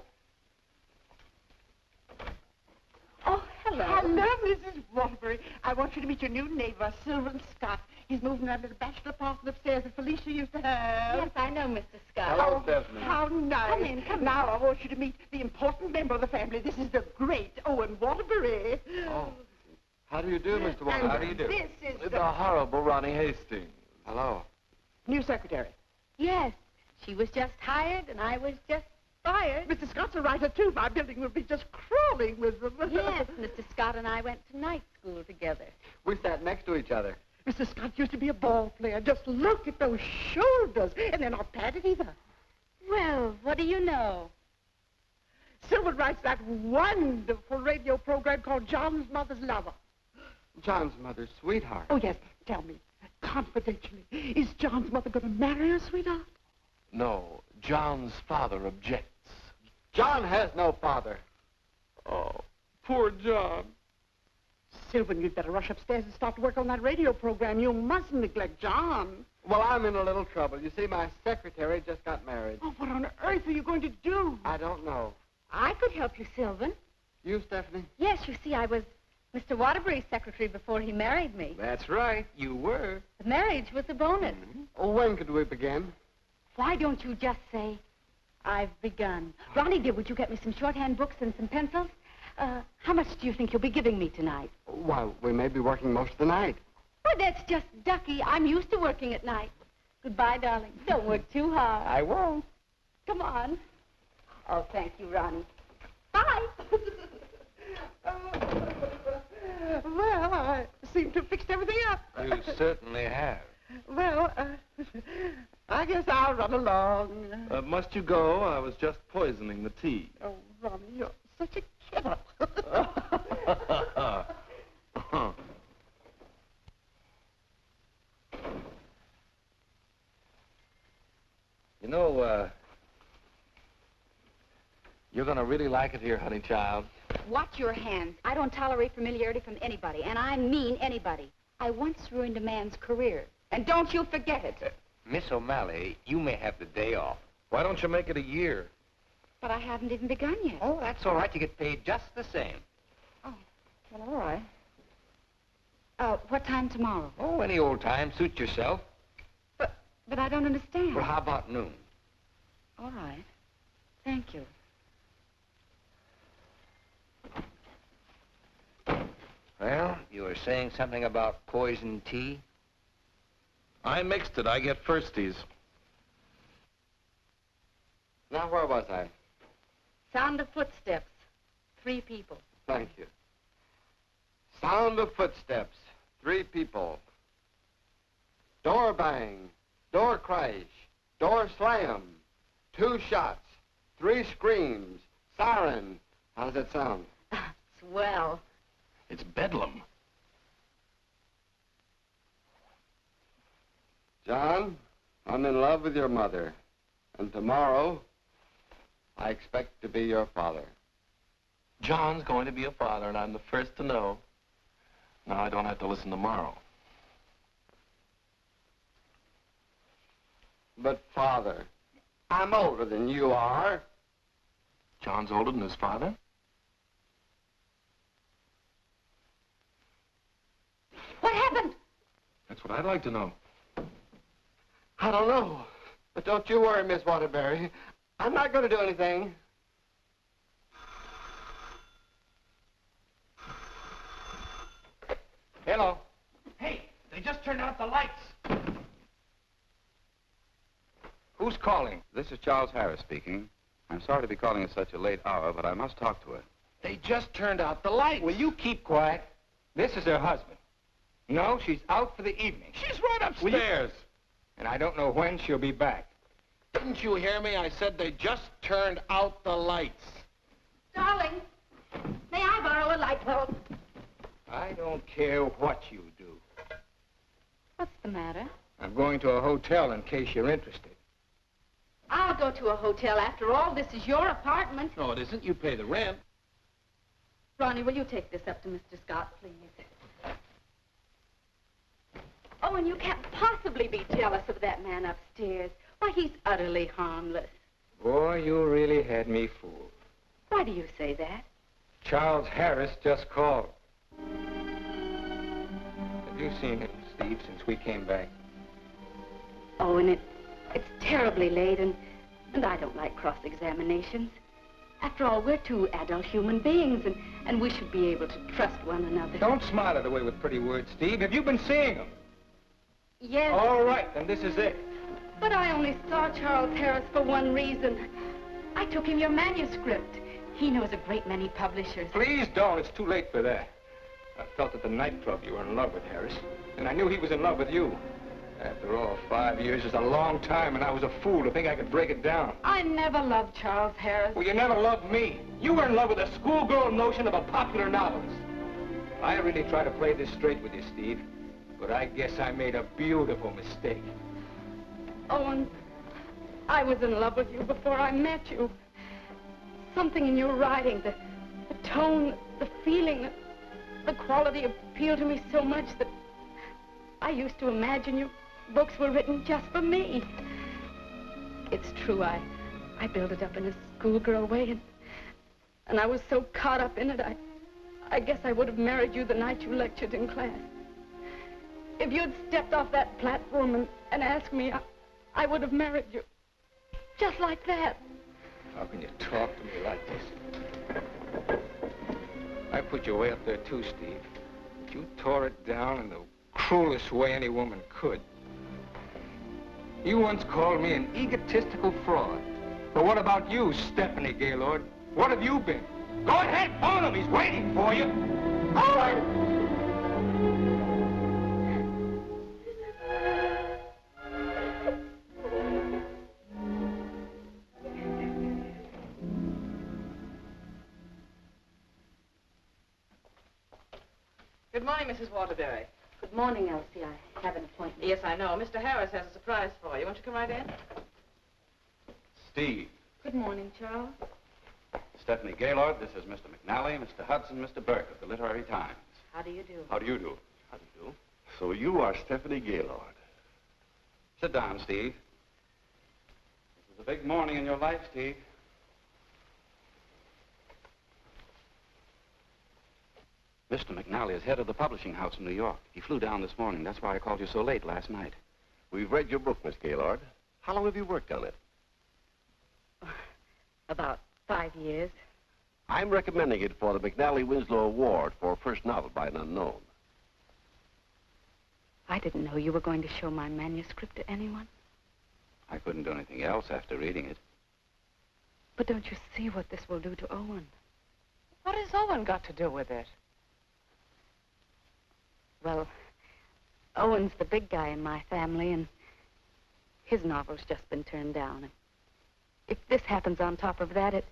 Speaker 7: Oh, hello. Hello, Mrs. Waterbury. I want you to meet your new neighbor, Sylvan Scott. He's moving that little bachelor apartment upstairs that Felicia used to have.
Speaker 3: Yes, I know, Mr. Scott.
Speaker 5: Hello, Stephanie.
Speaker 7: How nice.
Speaker 3: Come in, come in.
Speaker 7: Now, I want you to meet the important member of the family. This is the great Owen Waterbury.
Speaker 5: Oh. How do you do, Mr. Waterbury?
Speaker 7: How do you do? This is
Speaker 1: The horrible Ronnie Hastings.
Speaker 5: Hello.
Speaker 7: new secretary.
Speaker 3: Yes, she was just hired and I was just fired.
Speaker 7: Mr. Scott's a writer, too. My building will be just crawling with them.
Speaker 3: Yes, Mr. Scott and I went to night school together.
Speaker 5: We sat next to each other.
Speaker 7: Mr. Scott used to be a ball player. Just look at those shoulders. And they're not padded either.
Speaker 3: Well, what do you know?
Speaker 7: Sylvan writes that wonderful radio program called John's Mother's Lover.
Speaker 5: John's mother's sweetheart.
Speaker 7: Oh, yes. Tell me, confidentially, is John's mother going to marry her sweetheart?
Speaker 1: No, John's father objects.
Speaker 5: John has no father.
Speaker 1: Oh, poor John.
Speaker 7: Sylvan, you'd better rush upstairs and start to work on that radio program. You mustn't neglect John.
Speaker 5: Well, I'm in a little trouble. You see, my secretary just got married.
Speaker 7: Oh, what on earth are you going to do?
Speaker 5: I don't know.
Speaker 3: I could help you, Sylvan.
Speaker 5: You, Stephanie?
Speaker 3: Yes, you see, I was Mr. Waterbury's secretary before he married me.
Speaker 2: That's right, you were.
Speaker 3: The marriage was a bonus.
Speaker 5: Oh, when could we begin?
Speaker 3: Why don't you just say, I've begun? Ronnie, dear, would you get me some shorthand books and some pencils? How much do you think you'll be giving me tonight?
Speaker 5: Why, we may be working most of the night.
Speaker 3: Well, that's just ducky. I'm used to working at night. Goodbye, darling. Don't work too hard.
Speaker 2: I won't.
Speaker 3: Come on. Oh, thank you, Ronnie. Bye.
Speaker 7: Well, I seem to have fixed everything up.
Speaker 2: You certainly have.
Speaker 7: Well, I guess I'll run along.
Speaker 1: Must you go? I was just poisoning the tea.
Speaker 7: Oh, Ronnie, you're such a kidder.
Speaker 1: You know, you're gonna really like it here, honey child.
Speaker 3: Watch your hands. I don't tolerate familiarity from anybody, and I mean anybody. I once ruined a man's career, and don't you forget it.
Speaker 2: Miss O'Malley, you may have the day off.
Speaker 1: Why don't you make it a year?
Speaker 3: But I haven't even begun yet.
Speaker 2: Oh, that's all right. You get paid just the same.
Speaker 3: Oh, well, all right. What time tomorrow?
Speaker 2: Oh, any old time. Suit yourself.
Speaker 3: But I don't understand.
Speaker 2: Well, how about noon?
Speaker 3: All right. Thank you.
Speaker 2: Well, you were saying something about poison tea?
Speaker 1: I mixed it. I get firsties.
Speaker 5: Now, where was I?
Speaker 3: Sound of footsteps. 3 people.
Speaker 5: Thank you. Sound of footsteps. 3 people. Door bang. Door crash. Door slam. 2 shots. 3 screams. Siren. How does that sound?
Speaker 3: Swell.
Speaker 1: It's bedlam.
Speaker 5: John, I'm in love with your mother. And tomorrow, I expect to be your father.
Speaker 8: John's going to be a father, and I'm the first to know. Now I don't have to listen tomorrow.
Speaker 5: But, Father, I'm older than you are.
Speaker 8: John's older than his father?
Speaker 9: What happened?
Speaker 8: That's what I'd like to know.
Speaker 5: I don't know. But don't you worry, Miss Waterbury. I'm not going to do anything.
Speaker 8: Hello. Hey, they just turned out the lights.
Speaker 11: Who's calling? This is Charles Harris speaking. I'm sorry to be calling at such a late hour, but I must talk to her.
Speaker 8: They just turned out the lights.
Speaker 2: Will you keep quiet? This is her husband. No, she's out for the evening.
Speaker 8: She's right upstairs.
Speaker 2: And I don't know when she'll be back.
Speaker 8: Didn't you hear me? I said they just turned out the lights.
Speaker 9: Darling, may I borrow a light bulb?
Speaker 2: I don't care what you do.
Speaker 3: What's the matter?
Speaker 2: I'm going to a hotel in case you're interested.
Speaker 3: I'll go to a hotel. After all, this is your apartment.
Speaker 8: No, it isn't. You pay the rent.
Speaker 3: Ronnie, will you take this up to Mr. Scott, please? Oh, and you can't possibly be jealous of that man upstairs. Why, he's utterly harmless.
Speaker 2: Boy, you really had me fooled.
Speaker 3: Why do you say that?
Speaker 2: Charles Harris just called. Have you seen him, Steve, since we came back?
Speaker 3: Oh, and it's terribly late, and I don't like cross-examinations. After all, we're two adult human beings, and we should be able to trust one another.
Speaker 2: Don't smile it away with pretty words, Steve. Have you been seeing him?
Speaker 3: Yes.
Speaker 2: All right, then this is it.
Speaker 3: But I only saw Charles Harris for one reason. I took him your manuscript. He knows a great many publishers.
Speaker 2: Please don't. It's too late for that. I felt at the nightclub you were in love with Harris, and I knew he was in love with you. After all, 5 years is a long time, and I was a fool to think I could break it down.
Speaker 3: I never loved Charles Harris.
Speaker 2: Well, you never loved me. You were in love with a schoolgirl notion of a popular novelist. I really try to play this straight with you, Steve, but I guess I made a beautiful mistake.
Speaker 3: Owen, I was in love with you before I met you. Something in your writing, the tone, the feeling, the quality appealed to me so much that I used to imagine your books were written just for me. It's true, I built it up in a schoolgirl way, and I was so caught up in it, I guess I would have married you the night you lectured in class. If you'd stepped off that platform and asked me, I would have married you. Just like that.
Speaker 2: How can you talk to me like this? I put you way up there too, Steve. But you tore it down in the cruelest way any woman could. You once called me an egotistical fraud. But what about you, Stephanie Gaylord? What have you been? Go ahead, phone him. He's waiting for you.
Speaker 9: Owen!
Speaker 15: Good morning, Mrs. Waterbury.
Speaker 3: Good morning, Elsie. I have an appointment.
Speaker 15: Yes, I know. Mr. Harris has a surprise for you. Won't you come right in?
Speaker 11: Steve.
Speaker 3: Good morning, Charles.
Speaker 11: Stephanie Gaylord, this is Mr. McNally, Mr. Hudson, Mr. Burke of the Literary Times.
Speaker 3: How do you do?
Speaker 11: How do you do?
Speaker 12: How do you do? So you are Stephanie Gaylord.
Speaker 11: Sit down, Steve. This is a big morning in your life, Steve. Mr. McNally is head of the publishing house in New York. He flew down this morning. That's why I called you so late last night.
Speaker 12: We've read your book, Miss Gaylord. How long have you worked on it?
Speaker 3: About 5 years.
Speaker 12: I'm recommending it for the McNally Winslow Award for first novel by an unknown.
Speaker 3: I didn't know you were going to show my manuscript to anyone.
Speaker 11: I couldn't do anything else after reading it.
Speaker 3: But don't you see what this will do to Owen?
Speaker 15: What has Owen got to do with it?
Speaker 3: Well, Owen's the big guy in my family, and his novel's just been turned down. And if this happens on top of that, it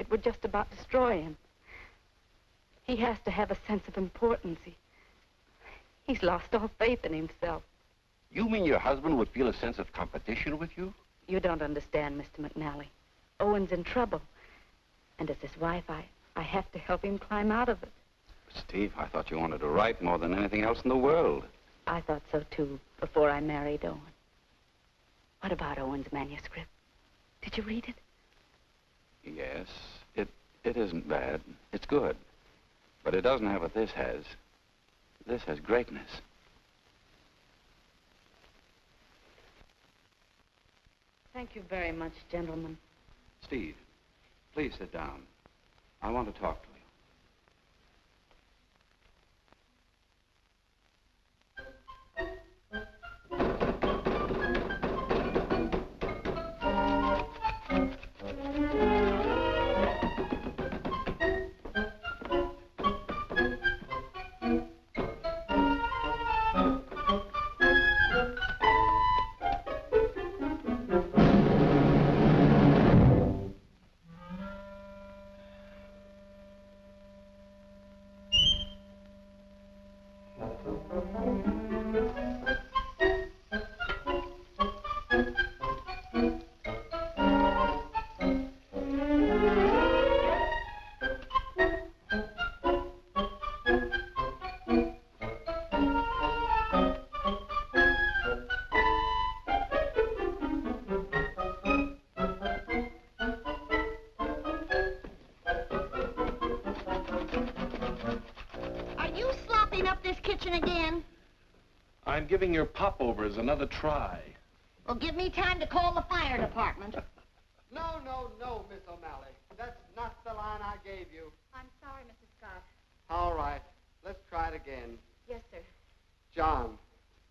Speaker 3: would just about destroy him. He has to have a sense of importance. He's lost all faith in himself.
Speaker 12: You mean your husband would feel a sense of competition with you?
Speaker 3: You don't understand, Mr. McNally. Owen's in trouble. And as his wife, I have to help him climb out of it.
Speaker 11: Steve, I thought you wanted to write more than anything else in the world.
Speaker 3: I thought so, too, before I married Owen. What about Owen's manuscript? Did you read it?
Speaker 11: Yes, it isn't bad. It's good. But it doesn't have what this has. This has greatness.
Speaker 3: Thank you very much, gentlemen.
Speaker 11: Steve, please sit down. I want to talk to you.
Speaker 8: I'm giving your popovers another try.
Speaker 9: Well, give me time to call the fire department.
Speaker 5: No, Miss O'Malley. That's not the line I gave you.
Speaker 3: I'm sorry, Mrs. Scott.
Speaker 5: All right, let's try it again.
Speaker 3: Yes, sir.
Speaker 5: John,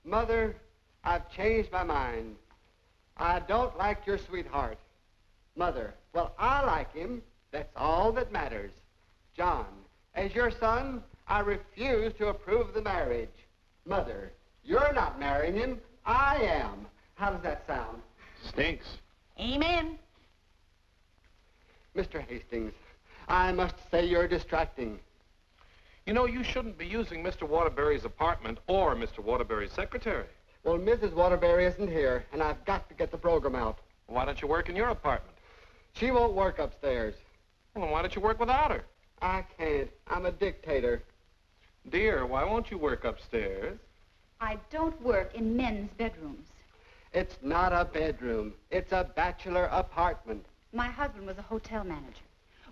Speaker 5: Mother, I've changed my mind. I don't like your sweetheart. Mother, well, I like him. That's all that matters. John, as your son, I refuse to approve the marriage. Mother, you're not marrying him. I am. How does that sound?
Speaker 8: Stinks.
Speaker 9: Amen.
Speaker 5: Mr. Hastings, I must say you're distracting.
Speaker 8: You know, you shouldn't be using Mr. Waterbury's apartment or Mr. Waterbury's secretary.
Speaker 5: Well, Mrs. Waterbury isn't here, and I've got to get the program out.
Speaker 8: Why don't you work in your apartment?
Speaker 5: She won't work upstairs.
Speaker 8: Well, then why don't you work without her?
Speaker 5: I can't. I'm a dictator.
Speaker 8: Dear, why won't you work upstairs?
Speaker 18: I don't work in men's bedrooms.
Speaker 5: It's not a bedroom. It's a bachelor apartment.
Speaker 18: My husband was a hotel manager.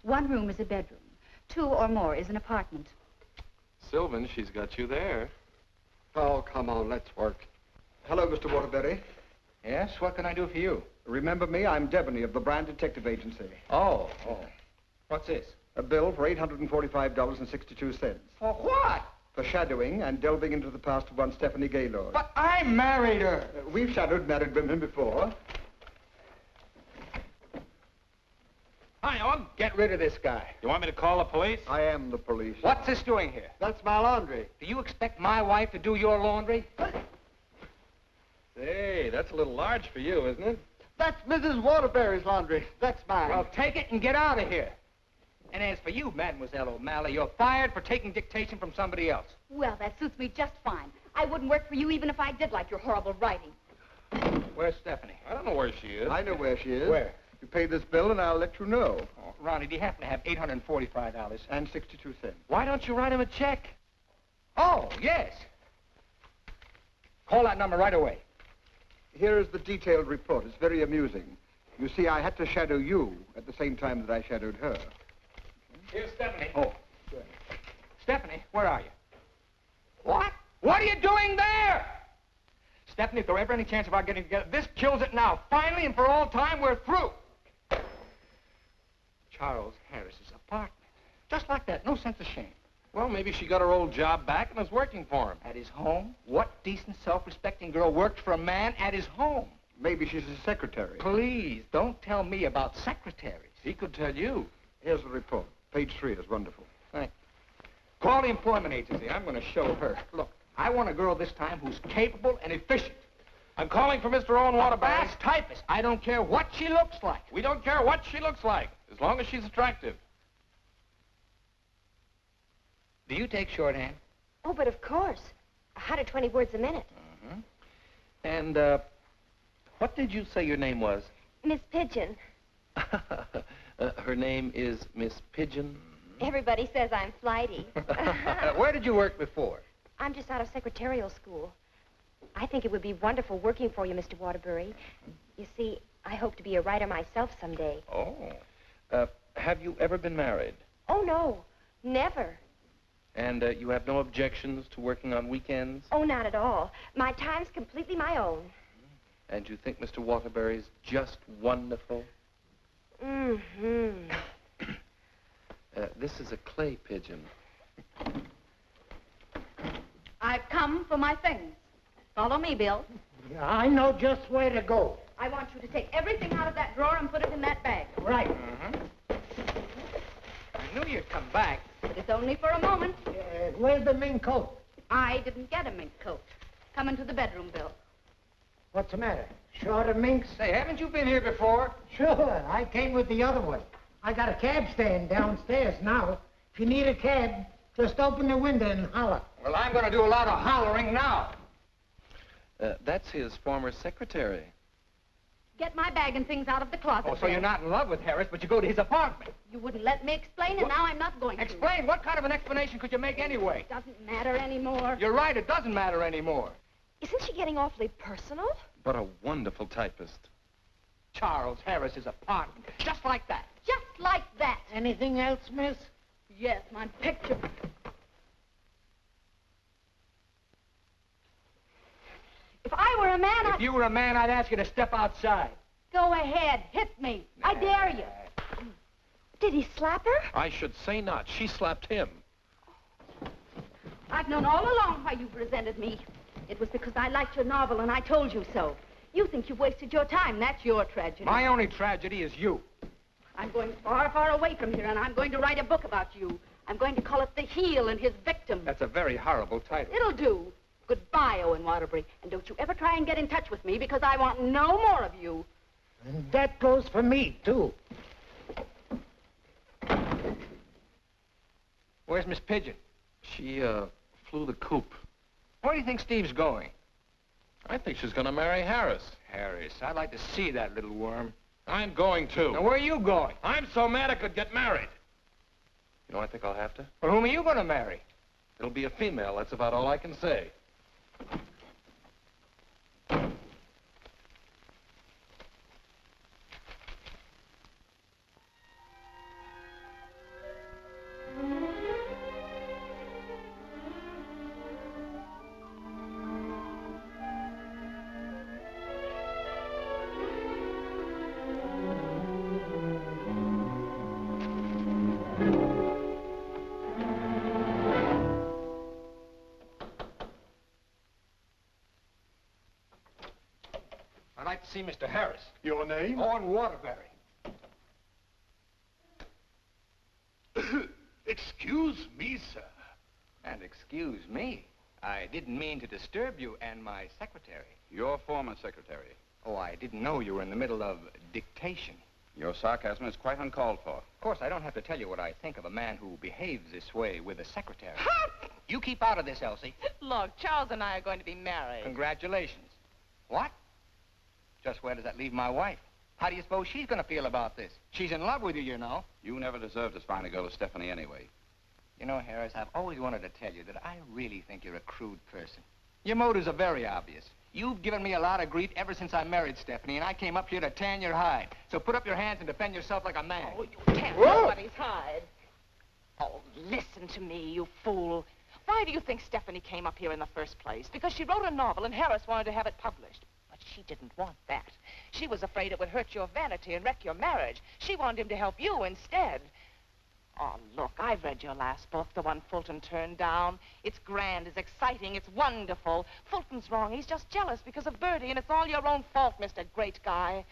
Speaker 18: One room is a bedroom. 2 or more is an apartment.
Speaker 8: Sylvan, she's got you there.
Speaker 5: Oh, come on, let's work.
Speaker 13: Hello, Mr. Waterbury.
Speaker 2: Yes, what can I do for you?
Speaker 13: Remember me? I'm Debony of the Brand Detective Agency.
Speaker 2: Oh. What's this?
Speaker 13: A bill for $845.62.
Speaker 2: For what?
Speaker 13: For shadowing and delving into the past of one Stephanie Gaylord.
Speaker 2: But I married her.
Speaker 13: We've shadowed married women before.
Speaker 2: Hi, Owen. Get rid of this guy.
Speaker 8: You want me to call the police?
Speaker 13: I am the police.
Speaker 2: What's this doing here?
Speaker 5: That's my laundry.
Speaker 2: Do you expect my wife to do your laundry?
Speaker 8: Say, that's a little large for you, isn't it?
Speaker 5: That's Mrs. Waterbury's laundry. That's mine.
Speaker 2: Well, take it and get out of here. And as for you, Mademoiselle O'Malley, you're fired for taking dictation from somebody else.
Speaker 3: Well, that suits me just fine. I wouldn't work for you even if I did like your horrible writing.
Speaker 2: Where's Stephanie?
Speaker 8: I don't know where she is.
Speaker 13: I know where she is.
Speaker 2: Where?
Speaker 13: You pay this bill and I'll let you know.
Speaker 2: Oh, Ronnie, do you happen to have $845?
Speaker 13: And 62 cents.
Speaker 2: Why don't you write him a check? Oh, yes. Call that number right away.
Speaker 13: Here is the detailed report. It's very amusing. You see, I had to shadow you at the same time that I shadowed her.
Speaker 2: Here's Stephanie. Oh, good. Stephanie, where are you? What? What are you doing there? Stephanie, if there were ever any chance of our getting together, this kills it now. Finally and for all time, we're through. Charles Harris's apartment. Just like that. No sense of shame.
Speaker 8: Well, maybe she got her old job back and is working for him.
Speaker 2: At his home? What decent, self-respecting girl worked for a man at his home?
Speaker 13: Maybe she's a secretary.
Speaker 2: Please, don't tell me about secretaries.
Speaker 8: He could tell you.
Speaker 13: Here's the report. Page 3 is wonderful.
Speaker 2: Thank you. Call the employment agency. I'm going to show her. Look, I want a girl this time who's capable and efficient.
Speaker 8: I'm calling for Mr. Owen Waterbury.
Speaker 2: A fast typist. I don't care what she looks like.
Speaker 8: We don't care what she looks like, as long as she's attractive.
Speaker 2: Do you take shorthand?
Speaker 9: Oh, but of course. 120 words a minute.
Speaker 8: Mm-hmm. And, what did you say your name was?
Speaker 9: Miss Pigeon.
Speaker 1: Her name is Miss Pigeon.
Speaker 19: Everybody says I'm flighty.
Speaker 2: Where did you work before?
Speaker 19: I'm just out of secretarial school. I think it would be wonderful working for you, Mr. Waterbury. You see, I hope to be a writer myself someday.
Speaker 1: Oh. Have you ever been married?
Speaker 19: Oh, no. Never.
Speaker 1: And you have no objections to working on weekends?
Speaker 19: Oh, not at all. My time's completely my own.
Speaker 1: And you think Mr. Waterbury's just wonderful?
Speaker 19: Mm-hmm.
Speaker 1: This is a clay pigeon.
Speaker 3: I've come for my things. Follow me, Bill.
Speaker 6: I know just where to go.
Speaker 3: I want you to take everything out of that drawer and put it in that bag.
Speaker 6: Right.
Speaker 2: I knew you'd come back.
Speaker 3: But it's only for a moment.
Speaker 6: Where's the mink coat?
Speaker 3: I didn't get a mink coat. Come into the bedroom, Bill.
Speaker 6: What's the matter? Short of minks?
Speaker 2: Say, haven't you been here before?
Speaker 6: Sure. I came with the other one. I got a cab stand downstairs now. If you need a cab, just open the window and holler.
Speaker 2: Well, I'm going to do a lot of hollering now.
Speaker 1: That's his former secretary.
Speaker 3: Get my bag and things out of the closet.
Speaker 2: Oh, so
Speaker 3: Bill.
Speaker 2: you're not in love with Harris, but you go to his apartment.
Speaker 3: You wouldn't let me explain, and now I'm not going to.
Speaker 2: Explain? What kind of an explanation could you make anyway?
Speaker 3: It doesn't matter anymore.
Speaker 2: You're right, it doesn't matter anymore.
Speaker 19: Isn't she getting awfully personal?
Speaker 1: What a wonderful typist.
Speaker 2: Charles Harris's apartment. Just like that.
Speaker 3: Just like that.
Speaker 6: Anything else, miss?
Speaker 3: Yes, my picture. If I were a man,
Speaker 2: If you were a man, I'd ask you to step outside.
Speaker 3: Go ahead, hit me. I dare you.
Speaker 19: Did he slap her?
Speaker 1: I should say not. She slapped him.
Speaker 3: I've known all along why you've resented me. It was because I liked your novel and I told you so. You think you've wasted your time. That's your tragedy.
Speaker 2: My only tragedy is you.
Speaker 3: I'm going far, far away from here, and I'm going to write a book about you. I'm going to call it The Heel and His Victim.
Speaker 2: That's a very horrible title.
Speaker 3: It'll do. Goodbye, Owen Waterbury. And don't you ever try and get in touch with me, because I want no more of you.
Speaker 6: And that goes for me, too.
Speaker 2: Where's Miss Pigeon?
Speaker 1: She, flew the coop.
Speaker 2: Where do you think Steve's going?
Speaker 1: I think she's going to marry Harris.
Speaker 2: Harris. I'd like to see that little worm.
Speaker 1: I'm going to.
Speaker 2: Now, where are you going?
Speaker 1: I'm so mad I could get married. You know, I think I'll have to.
Speaker 2: Well, whom are you going to marry?
Speaker 1: It'll be a female. That's about all I can say.
Speaker 2: I'd like to see Mr. Harris.
Speaker 8: Your name?
Speaker 2: Owen Waterbury.
Speaker 8: Excuse me, sir.
Speaker 2: And excuse me. I didn't mean to disturb you and my secretary.
Speaker 11: Your former secretary.
Speaker 2: Oh, I didn't know you were in the middle of dictation.
Speaker 11: Your sarcasm is quite uncalled for.
Speaker 2: Of course, I don't have to tell you what I think of a man who behaves this way with a secretary. You keep out of this, Elsie.
Speaker 15: Look, Charles and I are going to be married.
Speaker 2: Congratulations. What? Just where does that leave my wife? How do you suppose she's going to feel about this? She's in love with you, you know.
Speaker 11: You never deserved as fine a girl as Stephanie anyway.
Speaker 2: You know, Harris, I've always wanted to tell you that I really think you're a crude person. Your motives are very obvious. You've given me a lot of grief ever since I married Stephanie, and I came up here to tan your hide. So put up your hands and defend yourself like a man.
Speaker 15: Oh, you can't nobody's hide. Oh, listen to me, you fool. Why do you think Stephanie came up here in the first place? Because she wrote a novel and Harris wanted to have it published. But she didn't want that. She was afraid it would hurt your vanity and wreck your marriage. She wanted him to help you instead. Oh, look, I've read your last book, the one Fulton turned down. It's grand, it's exciting, it's wonderful. Fulton's wrong. He's just jealous because of Bertie, and it's all your own fault, Mr. Great Guy.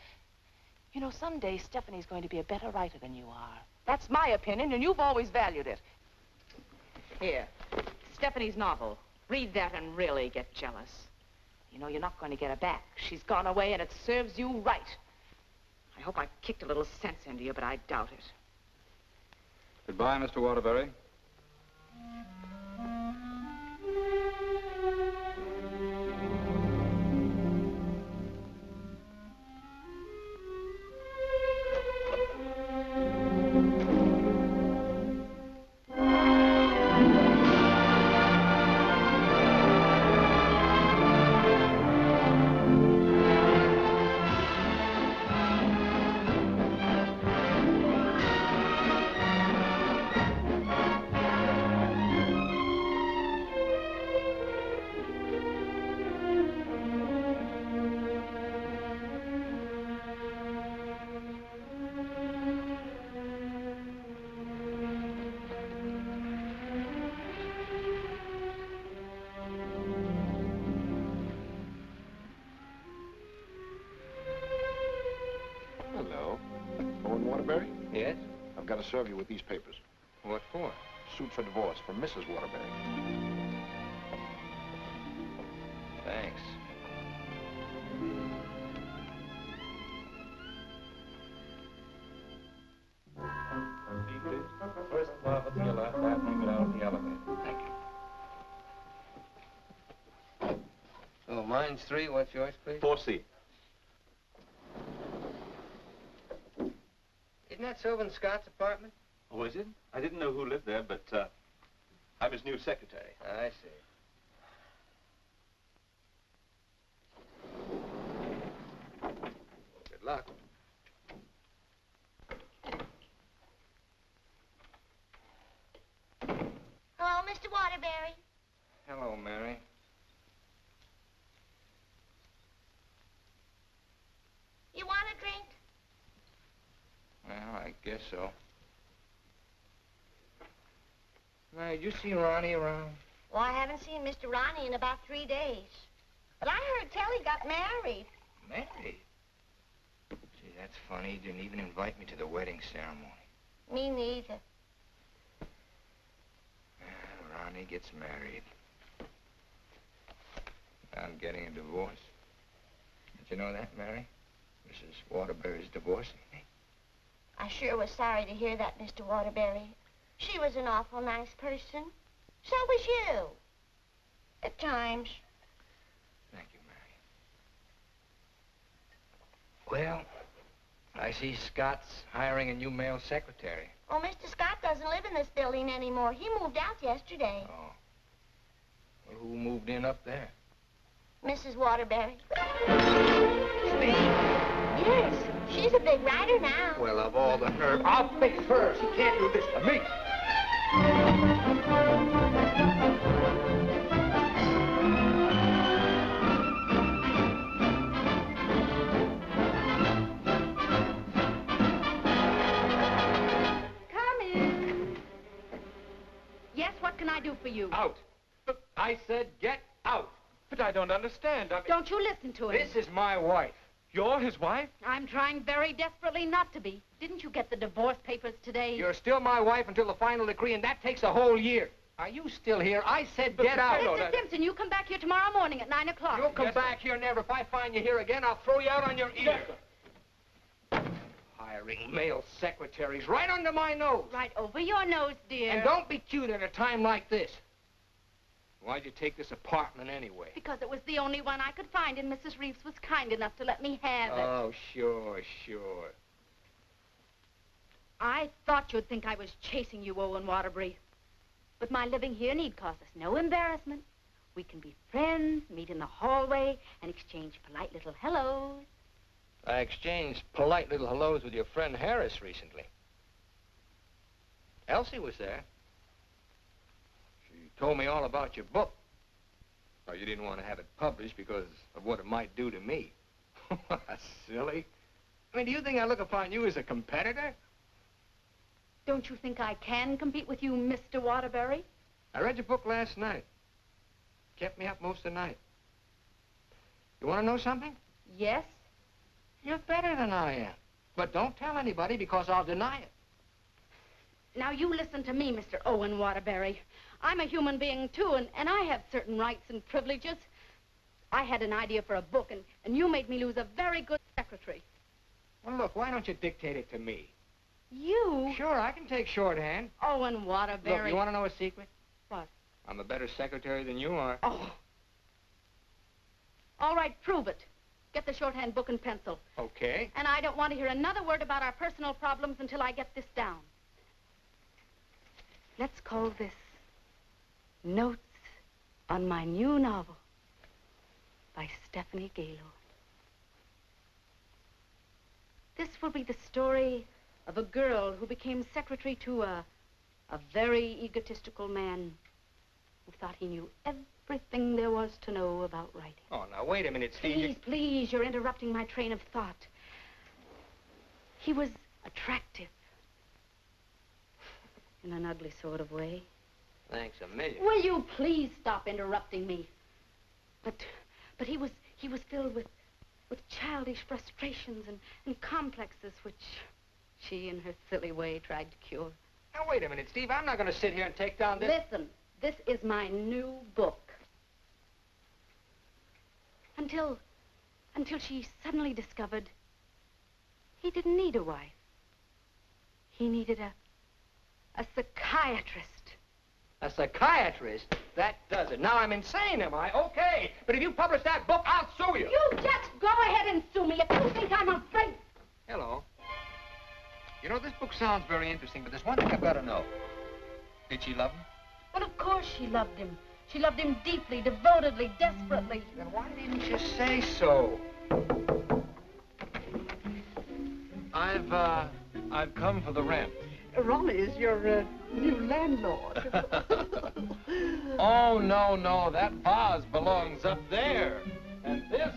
Speaker 15: You know, someday Stephanie's going to be a better writer than you are. That's my opinion, and you've always valued it. Here, Stephanie's novel. Read that and really get jealous. You know, you're not going to get her back. She's gone away, and it serves you right. I hope I kicked a little sense into you, but I doubt it.
Speaker 11: Goodbye, Mr. Waterbury.
Speaker 12: I've got to serve you with these papers.
Speaker 2: What for?
Speaker 12: Suit for divorce from Mrs. Waterbury.
Speaker 2: Thanks.
Speaker 8: First love at the left, after you get out of the elevator.
Speaker 2: Thank you. Oh, mine's 3. What's yours, please?
Speaker 8: 4C.
Speaker 2: Isn't that Sylvan Scott's apartment?
Speaker 8: Oh, is it? I didn't know who lived there, but I'm his new secretary.
Speaker 2: I see. Good luck.
Speaker 9: Hello, Mr. Waterbury.
Speaker 2: Hello, Mary.
Speaker 9: You want a drink?
Speaker 2: Well, I guess so. Mary, did you see Ronnie around?
Speaker 9: Well, I haven't seen Mr. Ronnie in about 3 days. But I heard tell he got married.
Speaker 2: Married? Gee, that's funny. He didn't even invite me to the wedding ceremony.
Speaker 9: Me neither.
Speaker 2: Ronnie gets married. I'm getting a divorce. Did you know that, Mary? Mrs. Waterbury's divorcing me.
Speaker 9: I sure was sorry to hear that, Mr. Waterbury. She was an awful nice person. So was you. At times.
Speaker 2: Thank you, Mary. Well, I see Scott's hiring a new male secretary.
Speaker 9: Oh, Mr. Scott doesn't live in this building anymore. He moved out yesterday.
Speaker 2: Oh. Well, who moved in up there?
Speaker 9: Mrs. Waterbury.
Speaker 2: Steve?
Speaker 9: Yes, she's a big writer now.
Speaker 2: Well, of all the nerve, I'll fix hers. She can't do this to me.
Speaker 3: Come in. Yes, what can I do for you?
Speaker 4: Out. But I said get out. But I don't understand.
Speaker 3: Don't you listen to him.
Speaker 2: This is my wife.
Speaker 4: You're his wife?
Speaker 3: I'm trying very desperately not to be. Didn't you get the divorce papers today?
Speaker 2: You're still my wife until the final decree, and that takes a whole year. Are you still here? I said get out.
Speaker 3: Mr. Simpson, you come back here tomorrow morning at 9 o'clock.
Speaker 2: You'll come back here never. If I find you here again, I'll throw you out on your ear. Hiring male secretaries right under my nose.
Speaker 3: Right over your nose, dear.
Speaker 2: And don't be cute at a time like this. Why'd you take this apartment anyway?
Speaker 3: Because it was the only one I could find, and Mrs. Reeves was kind enough to let me have it.
Speaker 2: Oh, sure, sure.
Speaker 3: I thought you'd think I was chasing you, Owen Waterbury. But my living here need cause us no embarrassment. We can be friends, meet in the hallway, and exchange polite little hellos.
Speaker 2: I exchanged polite little hellos with your friend Harris recently. Elsie was there. She told me all about your book. Well, you didn't want to have it published because of what it might do to me. Silly. I mean, do you think I look upon you as a competitor?
Speaker 3: Don't you think I can compete with you, Mr. Waterbury?
Speaker 2: I read your book last night. Kept me up most of the night. You want to know something?
Speaker 3: Yes.
Speaker 2: You're better than I am. But don't tell anybody because I'll deny it.
Speaker 3: Now, you listen to me, Mr. Owen Waterbury. I'm a human being, too, and I have certain rights and privileges. I had an idea for a book, and you made me lose a very good secretary.
Speaker 2: Well, look, why don't you dictate it to me?
Speaker 3: You?
Speaker 2: Sure, I can take shorthand.
Speaker 3: Owen Waterbury.
Speaker 2: Look, you want to know a secret?
Speaker 3: What?
Speaker 2: I'm a better secretary than you are.
Speaker 3: Oh. All right, prove it. Get the shorthand book and pencil.
Speaker 2: Okay.
Speaker 3: And I don't want to hear another word about our personal problems until I get this down. Let's call this Notes on My New Novel by Stephanie Gaylord. This will be the story of a girl who became secretary to a very egotistical man who thought he knew everything there was to know about writing.
Speaker 2: Oh, now, wait a minute, Steve.
Speaker 3: Please, you're interrupting my train of thought. He was attractive. In an ugly sort of way.
Speaker 2: Thanks a million.
Speaker 3: Will you please stop interrupting me? But he was filled with childish frustrations and complexes which she, in her silly way, tried to cure.
Speaker 2: Now, wait a minute, Steve. I'm not going to sit here and take down this...
Speaker 3: Listen, this is my new book. Until she suddenly discovered he didn't need a wife. He needed a psychiatrist.
Speaker 2: A psychiatrist? That does it. Now I'm insane, am I? Okay. But if you publish that book, I'll sue you.
Speaker 3: You just go ahead and sue me if you think I'm afraid.
Speaker 2: Hello. You know, this book sounds very interesting, but there's one thing I've got to know. Did she love him?
Speaker 3: Well, of course she loved him. She loved him deeply, devotedly, desperately.
Speaker 2: Then why didn't you say so?
Speaker 1: I've come for the rent.
Speaker 7: Ronnie is your new landlord.
Speaker 1: Oh, no, that vase belongs up there. And this